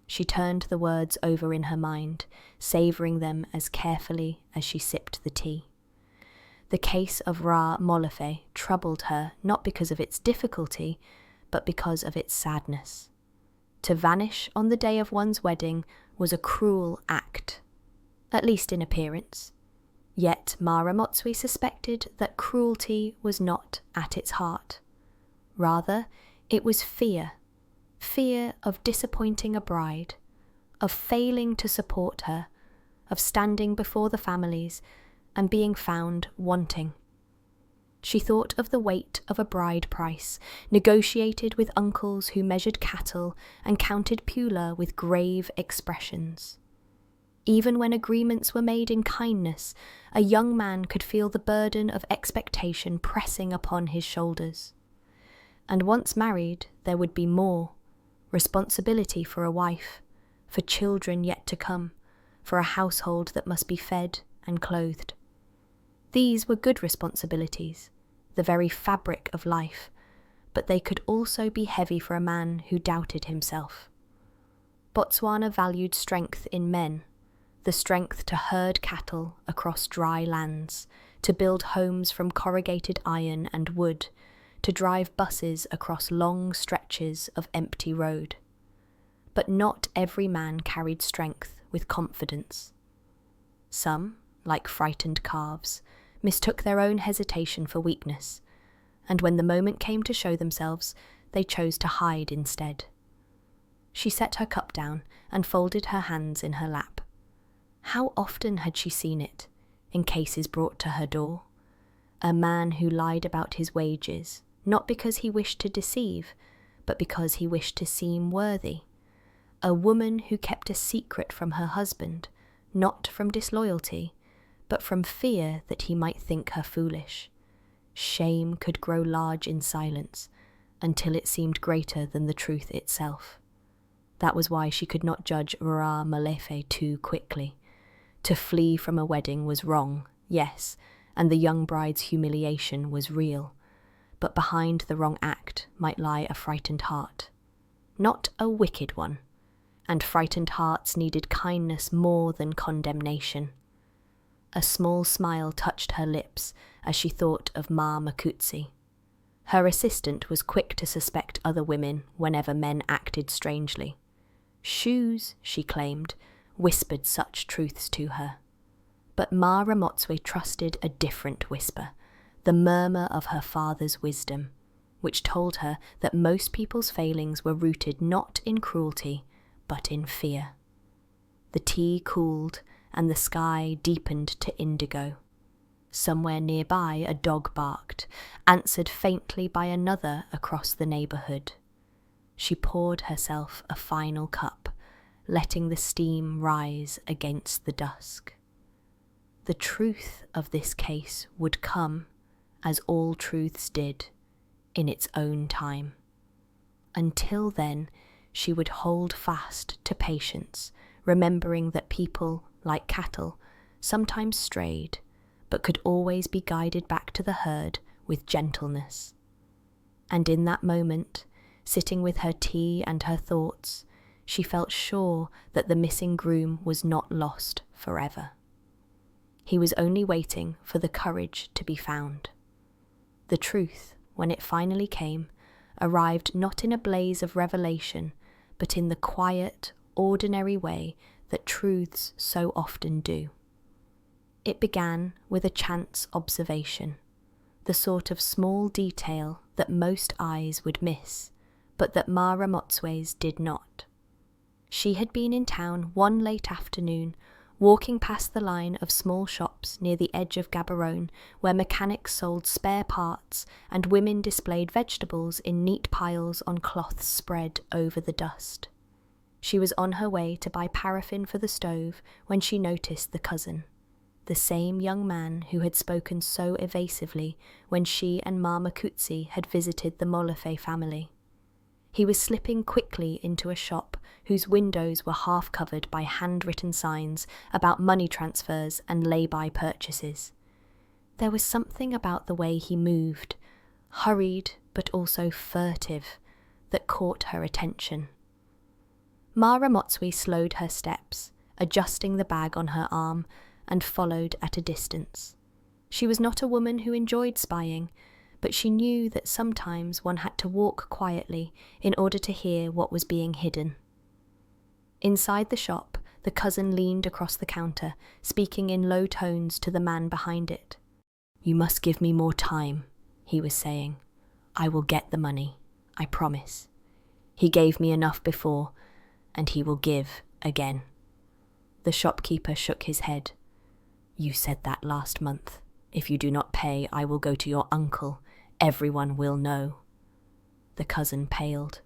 A: She turned the words over in her mind, savouring them as carefully as she sipped the tea. The case of Ramotswe troubled her not because of its difficulty, but because of its sadness. To vanish on the day of one's wedding was a cruel act, at least in appearance. Yet Ramotswe suspected that cruelty was not at its heart. Rather, it was fear of disappointing a bride, of failing to support her, of standing before the families and being found wanting. She thought of the weight of a bride price, negotiated with uncles who measured cattle and counted pula with grave expressions. Even when agreements were made in kindness, a young man could feel the burden of expectation pressing upon his shoulders. And once married, there would be more responsibility for a wife, for children yet to come, for a household that must be fed and clothed. These were good responsibilities, the very fabric of life, but they could also be heavy for a man who doubted himself. Botswana valued strength in men, the strength to herd cattle across dry lands, to build homes from corrugated iron and wood, to drive buses across long stretches of empty road. But not every man carried strength with confidence. Some, like frightened calves, mistook their own hesitation for weakness, and when the moment came to show themselves, they chose to hide instead. She set her cup down and folded her hands in her lap. How often had she seen it, in cases brought to her door? A man who lied about his wages, not because he wished to deceive, but because he wished to seem worthy. A woman who kept a secret from her husband, not from disloyalty, but from fear that he might think her foolish. Shame could grow large in silence, until it seemed greater than the truth itself. That was why she could not judge Ramotswe too quickly. To flee from a wedding was wrong, yes, and the young bride's humiliation was real. But behind the wrong act might lie a frightened heart. Not a wicked one, and frightened hearts needed kindness more than condemnation. A small smile touched her lips as she thought of Ma Makutsi. Her assistant was quick to suspect other women whenever men acted strangely. Shoes, she claimed, whispered such truths to her. But Ma Ramotswe trusted a different whisper, the murmur of her father's wisdom, which told her that most people's failings were rooted not in cruelty, but in fear. The tea cooled, and the sky deepened to indigo. Somewhere nearby a dog barked, answered faintly by another across the neighbourhood. She poured herself a final cup, letting the steam rise against the dusk. The truth of this case would come, as all truths did, in its own time. Until then, she would hold fast to patience, remembering that people, like cattle, sometimes strayed, but could always be guided back to the herd with gentleness. And in that moment, sitting with her tea and her thoughts, she felt sure that the missing groom was not lost forever. He was only waiting for the courage to be found. The truth, when it finally came, arrived not in a blaze of revelation, but in the quiet, ordinary way that truths so often do. It began with a chance observation, the sort of small detail that most eyes would miss, but that Ma Ramotswe's did not. She had been in town one late afternoon walking past the line of small shops near the edge of Gaborone where mechanics sold spare parts and women displayed vegetables in neat piles on cloths spread over the dust. She was on her way to buy paraffin for the stove when she noticed the cousin, the same young man who had spoken so evasively when she and Ma Makutsi had visited the Molefe family. He was slipping quickly into a shop whose windows were half covered by handwritten signs about money transfers and lay-by purchases. There was something about the way he moved, hurried but also furtive, that caught her attention. Ma Ramotswe slowed her steps, adjusting the bag on her arm, and followed at a distance. She was not a woman who enjoyed spying, but she knew that sometimes one had to walk quietly in order to hear what was being hidden. Inside the shop, the cousin leaned across the counter, speaking in low tones to the man behind it. "You must give me more time," he was saying. "I will get the money, I promise. He gave me enough before, and he will give again." The shopkeeper shook his head. "You said that last month. If you do not pay, I will go to your uncle. Everyone will know." The cousin paled.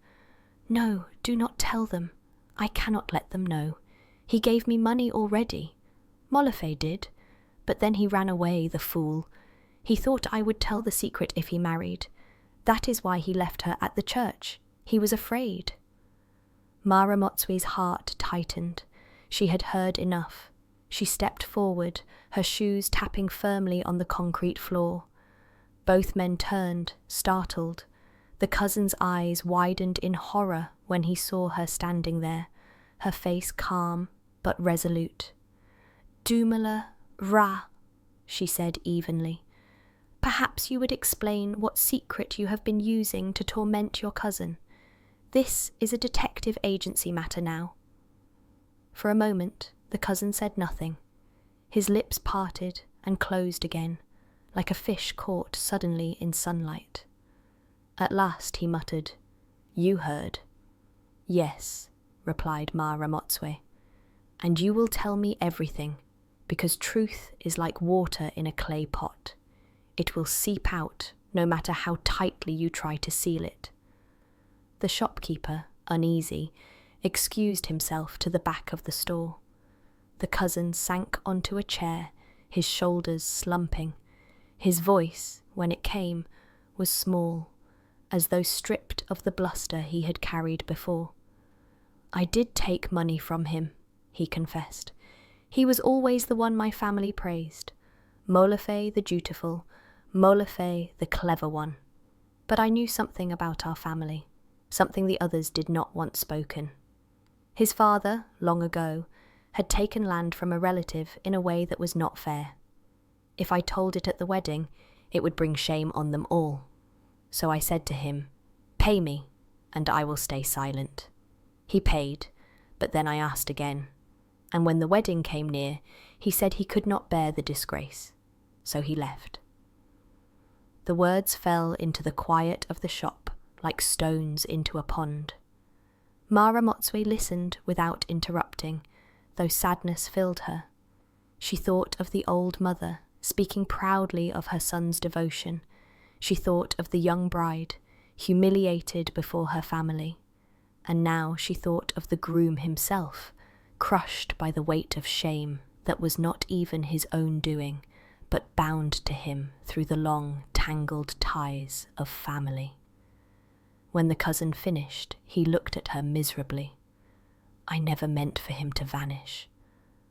A: "No, do not tell them. I cannot let them know. He gave me money already. Molefe did, but then he ran away, the fool. He thought I would tell the secret if he married. That is why he left her at the church. He was afraid." Ma Ramotswe's heart tightened. She had heard enough. She stepped forward, her shoes tapping firmly on the concrete floor. Both men turned, startled. The cousin's eyes widened in horror when he saw her standing there, her face calm but resolute. "Dumela Ra," she said evenly. "Perhaps you would explain what secret you have been using to torment your cousin. This is a detective agency matter now." For a moment, the cousin said nothing. His lips parted and closed again, like a fish caught suddenly in sunlight. At last he muttered, "You heard." "Yes," replied Ma Ramotswe. "And you will tell me everything, because truth is like water in a clay pot. It will seep out no matter how tightly you try to seal it." The shopkeeper, uneasy, excused himself to the back of the store. The cousin sank onto a chair, his shoulders slumping. His voice, when it came, was small, as though stripped of the bluster he had carried before. "I did take money from him," he confessed. "He was always the one my family praised. Molefe the dutiful, Molefe the clever one. But I knew something about our family, something the others did not want spoken. His father, long ago, had taken land from a relative in a way that was not fair. If I told it at the wedding, it would bring shame on them all. So I said to him, 'Pay me, and I will stay silent.' He paid, but then I asked again. And when the wedding came near, he said he could not bear the disgrace. So he left." The words fell into the quiet of the shop like stones into a pond. Ma Ramotswe listened without interrupting, though sadness filled her. She thought of the old mother, speaking proudly of her son's devotion. She thought of the young bride, humiliated before her family. And now she thought of the groom himself, crushed by the weight of shame that was not even his own doing, but bound to him through the long, tangled ties of family. When the cousin finished, he looked at her miserably. "I never meant for him to vanish.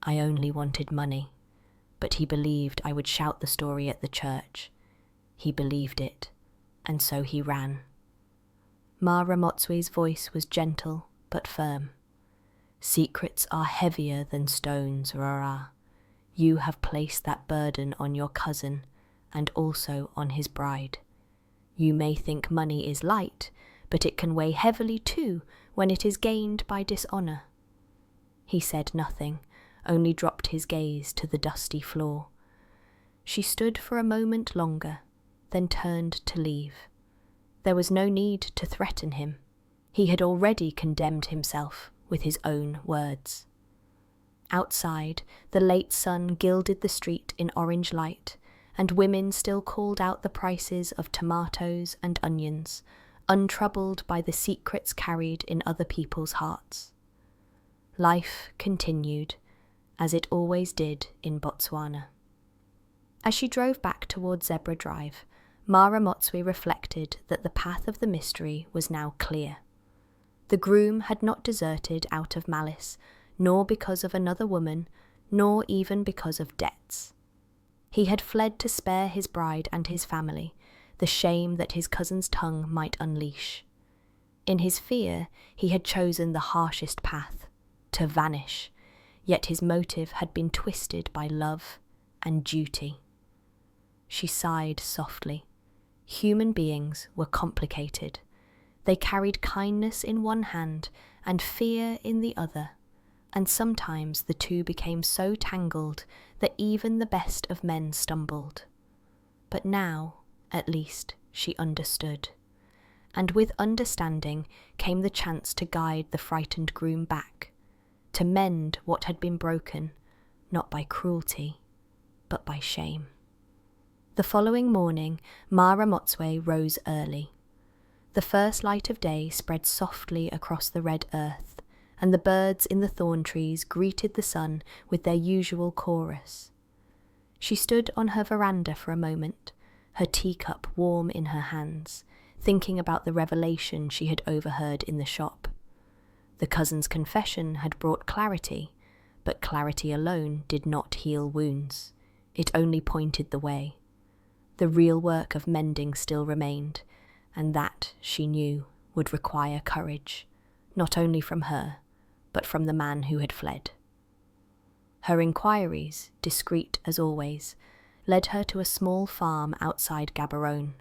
A: I only wanted money. But he believed I would shout the story at the church. He believed it, and so he ran." Ma Ramotswe's voice was gentle but firm. "Secrets are heavier than stones, Rara. You have placed that burden on your cousin and also on his bride. You may think money is light, but it can weigh heavily too when it is gained by dishonor." He said nothing, only dropped his gaze to the dusty floor. She stood for a moment longer, then turned to leave. There was no need to threaten him. He had already condemned himself with his own words. Outside, the late sun gilded the street in orange light, and women still called out the prices of tomatoes and onions, untroubled by the secrets carried in other people's hearts. Life continued, as it always did in Botswana. As she drove back toward Zebra Drive, Ramotswe reflected that the path of the mystery was now clear. The groom had not deserted out of malice, nor because of another woman, nor even because of debts. He had fled to spare his bride and his family the shame that his cousin's tongue might unleash. In his fear, he had chosen the harshest path, to vanish, yet his motive had been twisted by love and duty. She sighed softly. Human beings were complicated. They carried kindness in one hand and fear in the other, and sometimes the two became so tangled that even the best of men stumbled. But now, at least, she understood. And with understanding came the chance to guide the frightened groom back, to mend what had been broken, not by cruelty, but by shame. The following morning, Ramotswe rose early. The first light of day spread softly across the red earth, and the birds in the thorn trees greeted the sun with their usual chorus. She stood on her veranda for a moment, her teacup warm in her hands, thinking about the revelation she had overheard in the shop. The cousin's confession had brought clarity, but clarity alone did not heal wounds. It only pointed the way. The real work of mending still remained, and that, she knew, would require courage, not only from her, but from the man who had fled. Her inquiries, discreet as always, led her to a small farm outside Gaborone.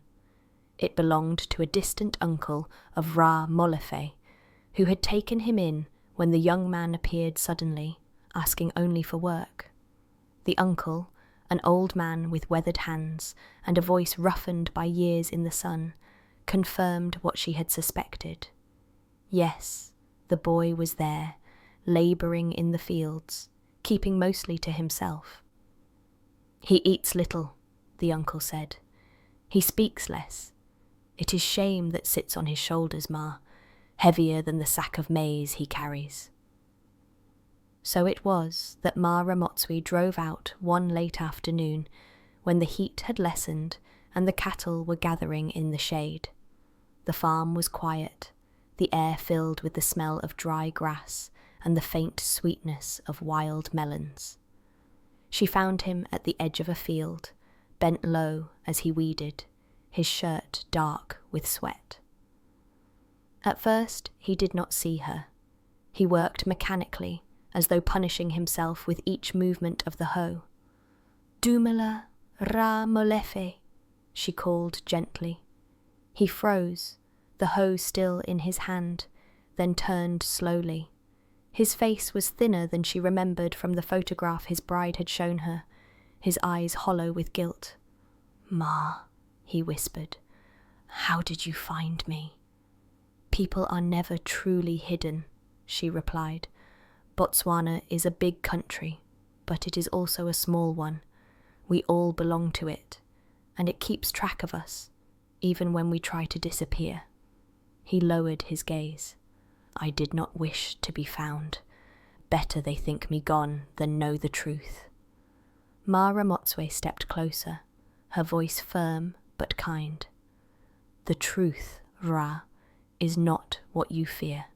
A: It belonged to a distant uncle of Ramotswe, who had taken him in when the young man appeared suddenly, asking only for work. The uncle, an old man with weathered hands and a voice roughened by years in the sun, confirmed what she had suspected. Yes, the boy was there, labouring in the fields, keeping mostly to himself. "He eats little," the uncle said. "He speaks less. It is shame that sits on his shoulders, Ma, heavier than the sack of maize he carries." So it was that Ramotswe drove out one late afternoon, when the heat had lessened and the cattle were gathering in the shade. The farm was quiet, the air filled with the smell of dry grass and the faint sweetness of wild melons. She found him at the edge of a field, bent low as he weeded, his shirt dark with sweat. At first he did not see her. He worked mechanically, as though punishing himself with each movement of the hoe. "Dumela Ramotswe," she called gently. He froze, the hoe still in his hand, then turned slowly. His face was thinner than she remembered from the photograph his bride had shown her, his eyes hollow with guilt. "Ma," he whispered, "how did you find me?" "People are never truly hidden," she replied. "Botswana is a big country, but it is also a small one. We all belong to it, and it keeps track of us, even when we try to disappear." He lowered his gaze. "I did not wish to be found. Better they think me gone than know the truth." Ramotswe stepped closer, her voice firm but kind. "The truth, Ra, is not what you fear.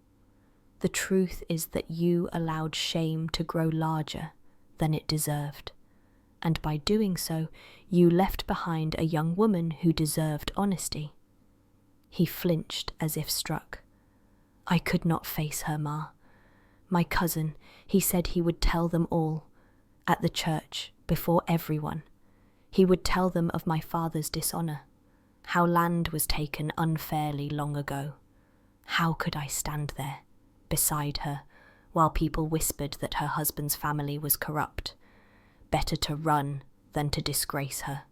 A: The truth is that you allowed shame to grow larger than it deserved, and by doing so, you left behind a young woman who deserved honesty." He flinched as if struck. "I could not face her, Ma. My cousin, he said he would tell them all, at the church, before everyone. He would tell them of my father's dishonour, how land was taken unfairly long ago. How could I stand there, beside her, while people whispered that her husband's family was corrupt? Better to run than to disgrace her."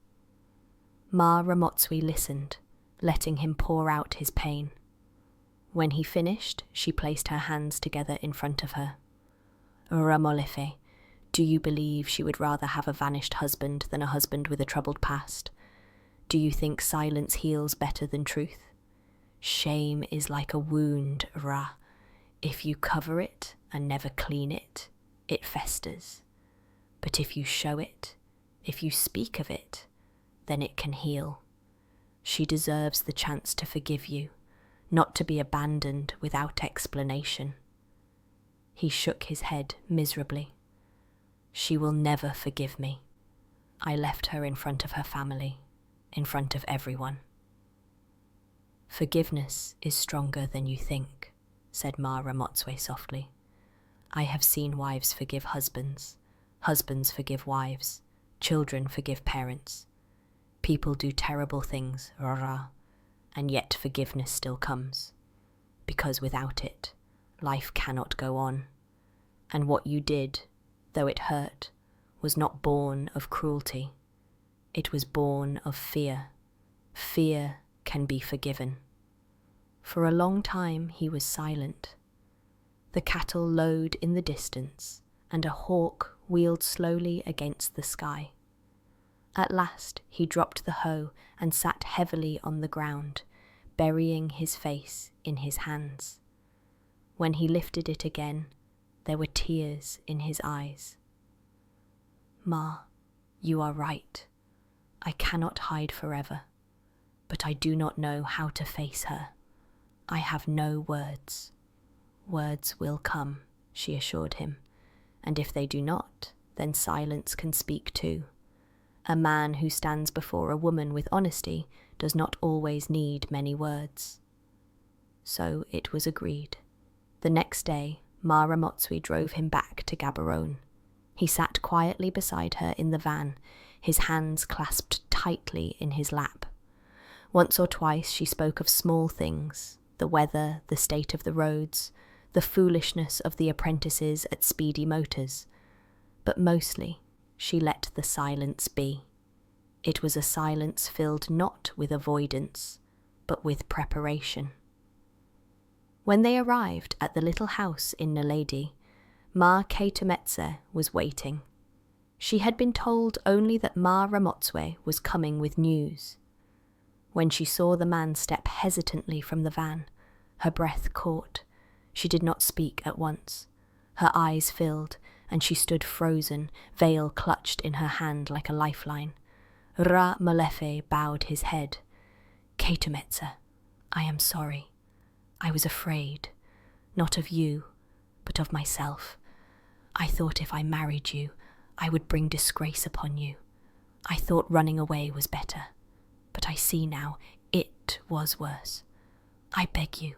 A: Ramotswe listened, letting him pour out his pain. When he finished, she placed her hands together in front of her. "Ramotswe, Do you believe she would rather have a vanished husband than a husband with a troubled past? Do you think silence heals better than truth? Shame is like a wound, Ra. If you cover it and never clean it, it festers. But if you show it, if you speak of it, then it can heal. She deserves the chance to forgive you, not to be abandoned without explanation. He shook his head miserably. She will never forgive me. I left her in front of her family, in front of everyone. Forgiveness is stronger than you think, said Ma Ramotswe softly. I have seen wives forgive husbands, husbands forgive wives, children forgive parents. People do terrible things, Rara, and yet forgiveness still comes, because without it, life cannot go on. And what you did, though it hurt, was not born of cruelty. It was born of fear. Fear can be forgiven. For a long time he was silent. The cattle lowed in the distance, and a hawk wheeled slowly against the sky. At last he dropped the hoe and sat heavily on the ground, burying his face in his hands. When he lifted it again, there were tears in his eyes. Ma, you are right. I cannot hide forever, but I do not know how to face her. I have no words. Words will come, she assured him, and if they do not, then silence can speak too. A man who stands before a woman with honesty does not always need many words. So it was agreed. The next day, Ma Ramotswe drove him back to Gaborone. He sat quietly beside her in the van, his hands clasped tightly in his lap. Once or twice she spoke of small things, the weather, the state of the roads, the foolishness of the apprentices at Speedy Motors. But mostly, she let the silence be. It was a silence filled not with avoidance, but with preparation. When they arrived at the little house in Naledi, Ma Ketumetse was waiting. She had been told only that Ma Ramotswe was coming with news. When she saw the man step hesitantly from the van, her breath caught. She did not speak at once. Her eyes filled, and she stood frozen, veil clutched in her hand like a lifeline. Ra Molefe bowed his head. Ketumetse, I am sorry. I was afraid, not of you, but of myself. I thought if I married you, I would bring disgrace upon you. I thought running away was better, but I see now it was worse. I beg you,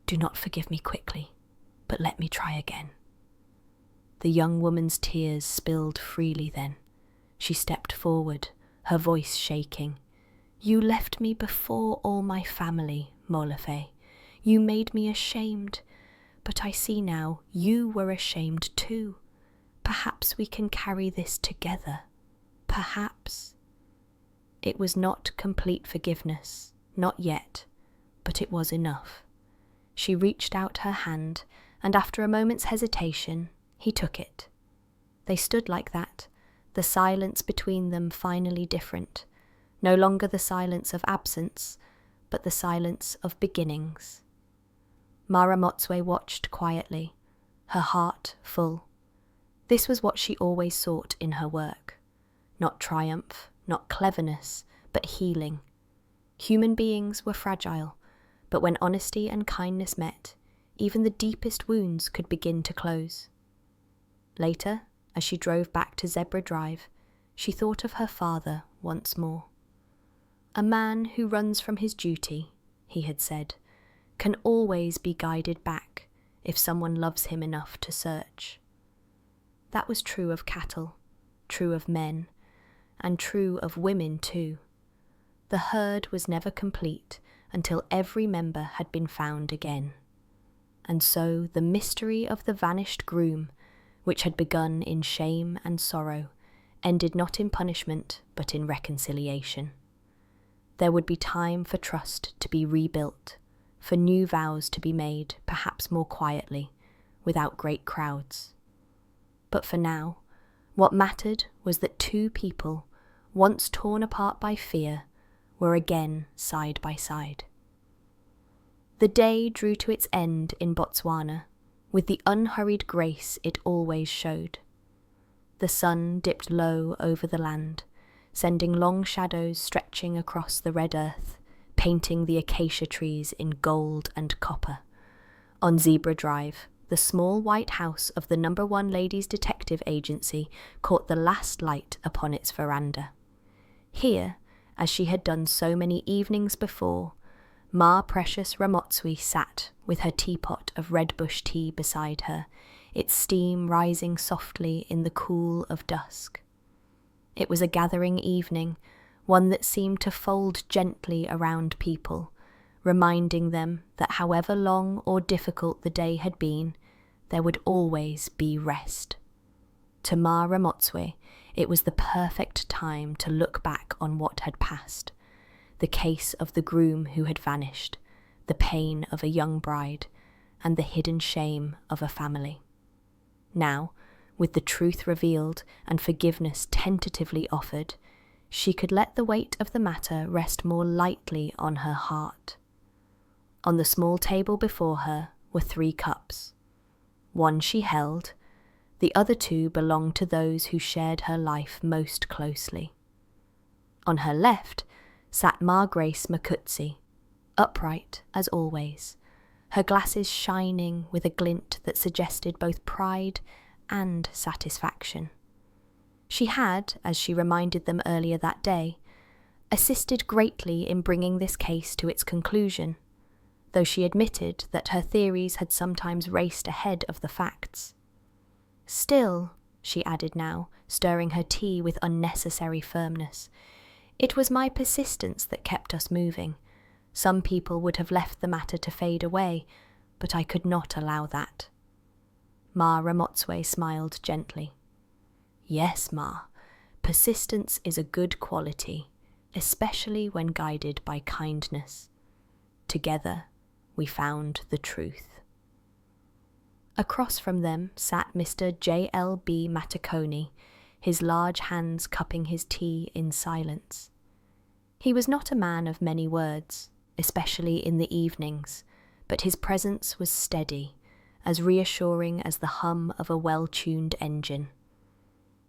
A: do not forgive me quickly, but let me try again. The young woman's tears spilled freely then. She stepped forward, her voice shaking. You left me before all my family, Molefe. You made me ashamed, but I see now you were ashamed too. Perhaps we can carry this together. Perhaps. It was not complete forgiveness, not yet, but it was enough. She reached out her hand, and after a moment's hesitation, he took it. They stood like that, the silence between them finally different, no longer the silence of absence, but the silence of beginnings. Ma Ramotswe watched quietly, her heart full. This was what she always sought in her work. Not triumph, not cleverness, but healing. Human beings were fragile, but when honesty and kindness met, even the deepest wounds could begin to close. Later, as she drove back to Zebra Drive, she thought of her father once more. A man who runs from his duty, he had said, can always be guided back if someone loves him enough to search. That was true of cattle, true of men, and true of women too. The herd was never complete until every member had been found again. And so the mystery of the vanished groom, which had begun in shame and sorrow, ended not in punishment but in reconciliation. There would be time for trust to be rebuilt, for new vows to be made, perhaps more quietly, without great crowds. But for now, What mattered was that two people, once torn apart by fear, were again side by side. The day drew to its end in Botswana, with the unhurried grace it always showed. The sun dipped low over the land, sending long shadows stretching across the red earth, painting the acacia trees in gold and copper. On Zebra Drive, the small white house of the No. 1 Ladies Detective Agency caught the last light upon its veranda. Here, as she had done so many evenings before, Ma Precious Ramotswe sat with her teapot of redbush tea beside her, its steam rising softly in the cool of dusk. It was a gathering evening, one that seemed to fold gently around people, reminding them that however long or difficult the day had been, there would always be rest. To Ma Ramotswe, it was the perfect time to look back on what had passed. The case of the groom who had vanished, the pain of a young bride, and the hidden shame of a family. Now, with the truth revealed and forgiveness tentatively offered, she could let the weight of the matter rest more lightly on her heart. On the small table before her were 3 cups. One she held, the other 2 belonged to those who shared her life most closely. On her left sat Ma Grace Makutsi, upright as always, her glasses shining with a glint that suggested both pride and satisfaction. She had, as she reminded them earlier that day, assisted greatly in bringing this case to its conclusion, though she admitted that her theories had sometimes raced ahead of the facts. Still, she added now, stirring her tea with unnecessary firmness, it was my persistence that kept us moving. Some people would have left the matter to fade away, but I could not allow that. Ma Ramotswe smiled gently. Yes, Ma, persistence is a good quality, especially when guided by kindness. Together, we found the truth. Across from them sat Mr. J.L.B. Matakoni, his large hands cupping his tea in silence. He was not a man of many words, especially in the evenings, but his presence was steady, as reassuring as the hum of a well-tuned engine.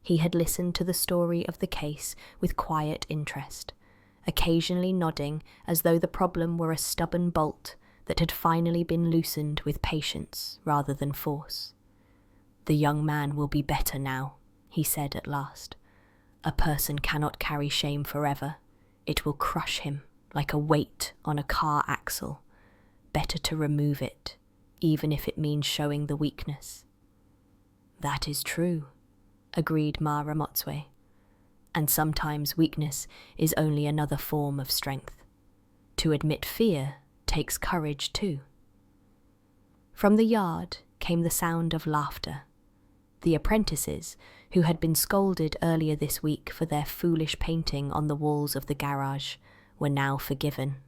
A: He had listened to the story of the case with quiet interest, occasionally nodding as though the problem were a stubborn bolt that had finally been loosened with patience rather than force. "The young man will be better now," he said at last. "A person cannot carry shame forever. It will crush him like a weight on a car axle. Better to remove it, even if it means showing the weakness." "That is true," agreed Ma Ramotswe. "And sometimes weakness is only another form of strength. To admit fear takes courage too." From the yard came the sound of laughter. The apprentices, who had been scolded earlier this week for their foolish painting on the walls of the garage, were now forgiven.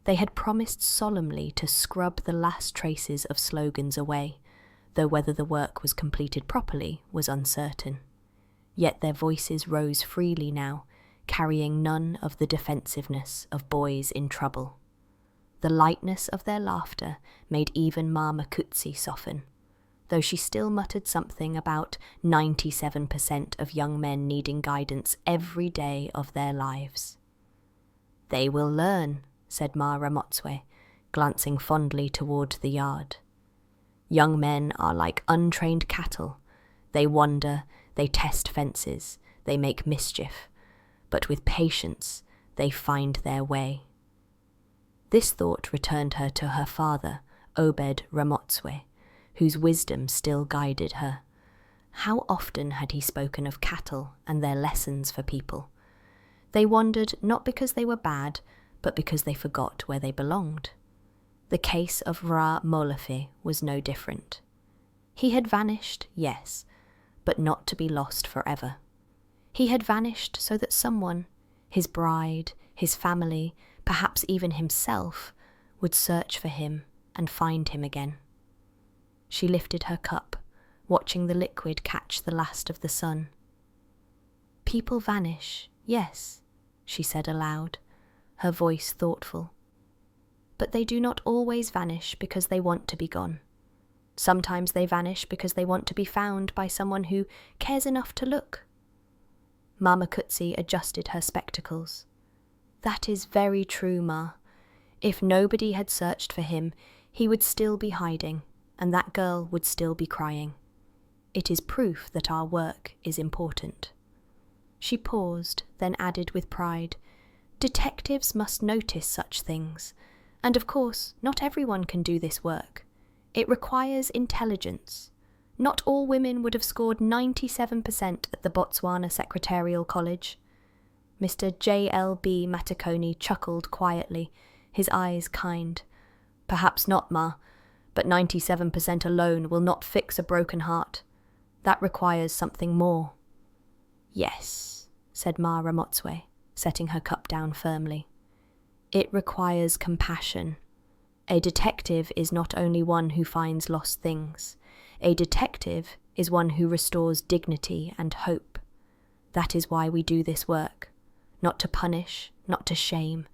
A: They had promised solemnly to scrub the last traces of slogans away, though whether the work was completed properly was uncertain. Yet their voices rose freely now, carrying none of the defensiveness of boys in trouble. The lightness of their laughter made even Ma Makutsi soften, though she still muttered something about 97% of young men needing guidance every day of their lives. "They will learn," said Ma Ramotswe, glancing fondly toward the yard. "Young men are like untrained cattle. They wander, they test fences, they make mischief, but with patience they find their way." This thought returned her to her father, Obed Ramotswe, whose wisdom still guided her. How often had he spoken of cattle and their lessons for people? They wandered not because they were bad, but because they forgot where they belonged. The case of Ra Molafe was no different. He had vanished, yes, but not to be lost forever. He had vanished so that someone, his bride, his family, perhaps even himself, would search for him and find him again. She lifted her cup, watching the liquid catch the last of the sun, People vanish, yes, she said aloud, her voice thoughtful. But they do not always vanish because they want to be gone. Sometimes they vanish because they want to be found by someone who cares enough to look. Mama Kutsi adjusted her spectacles. That is very true, Ma. If nobody had searched for him, he would still be hiding, and that girl would still be crying. It is proof that our work is important. She paused, then added with pride, detectives must notice such things, and of course, not everyone can do this work. It requires intelligence. Not all women would have scored 97% at the Botswana Secretarial College. Mr. J.L.B. Matakoni chuckled quietly, his eyes kind. Perhaps not, Ma, but 97% alone will not fix a broken heart. That requires something more. Yes, said Ma Ramotswe, setting her cup down firmly. It requires compassion. A detective is not only one who finds lost things. A detective is one who restores dignity and hope. That is why we do this work. Not to punish, not to shame,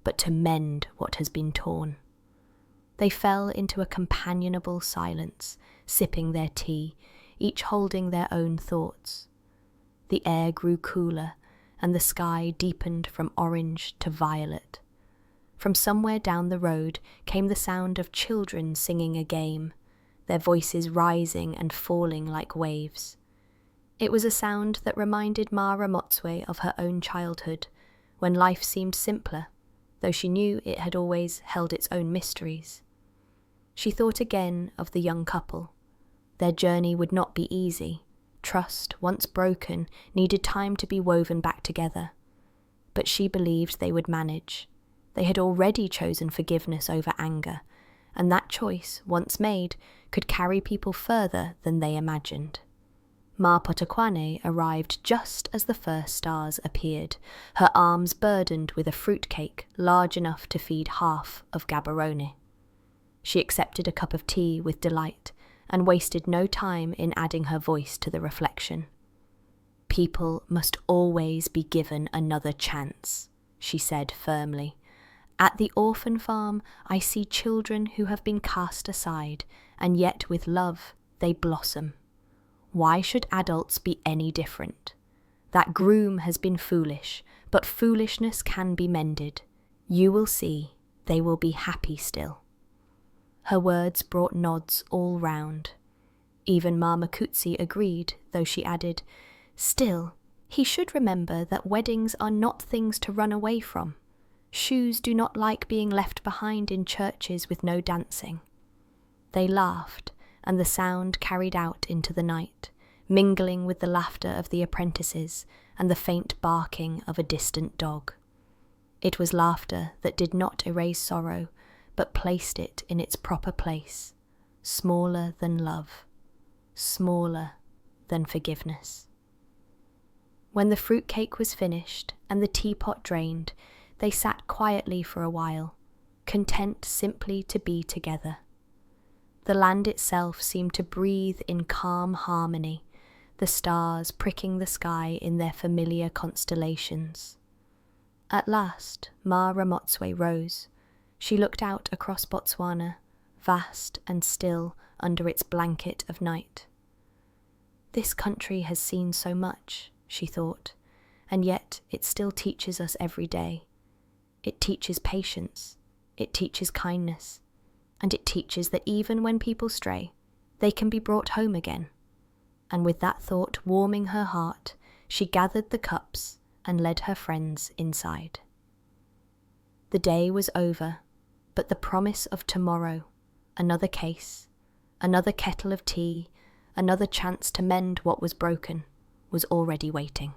A: but to mend what has been torn. They fell into a companionable silence, sipping their tea, each holding their own thoughts. The air grew cooler, and the sky deepened from orange to violet. From somewhere down the road came the sound of children singing a game, their voices rising and falling like waves. It was a sound that reminded Ma Ramotswe of her own childhood, when life seemed simpler, though she knew it had always held its own mysteries. She thought again of the young couple. Their journey would not be easy. Trust, once broken, needed time to be woven back together. But she believed they would manage. They had already chosen forgiveness over anger, and that choice, once made, could carry people further than they imagined. Ma Potakwane arrived just as the first stars appeared, her arms burdened with a fruitcake large enough to feed half of Gaborone. She accepted a cup of tea with delight, and wasted no time in adding her voice to the reflection. People must always be given another chance, she said firmly. At the orphan farm, I see children who have been cast aside, and yet with love they blossom. Why should adults be any different? That Groom has been foolish, but foolishness can be mended. You will see, they will be happy still. Her words brought nods all round. Even Mama Kutsi agreed, though she added, still, he should remember that weddings are not things to run away from. Shoes do not like being left behind in churches with no dancing. They laughed, and the sound carried out into the night, mingling with the laughter of the apprentices and the faint barking of a distant dog. It was laughter that did not erase sorrow, but placed it in its proper place, smaller than love, smaller than forgiveness. When the fruitcake was finished and the teapot drained, they sat quietly for a while, content simply to be together. The land itself seemed to breathe in calm harmony, the stars pricking the sky in their familiar constellations. At last, Ma Ramotswe rose. She looked out across Botswana, vast and still under its blanket of night. This country has seen so much, she thought, and yet it still teaches us every day. It teaches patience, it teaches kindness, and it teaches that even when people stray, they can be brought home again. And with that thought warming her heart, she gathered the cups and led her friends inside. The day was over, but the promise of tomorrow, another case, another kettle of tea, another chance to mend what was broken, was already waiting.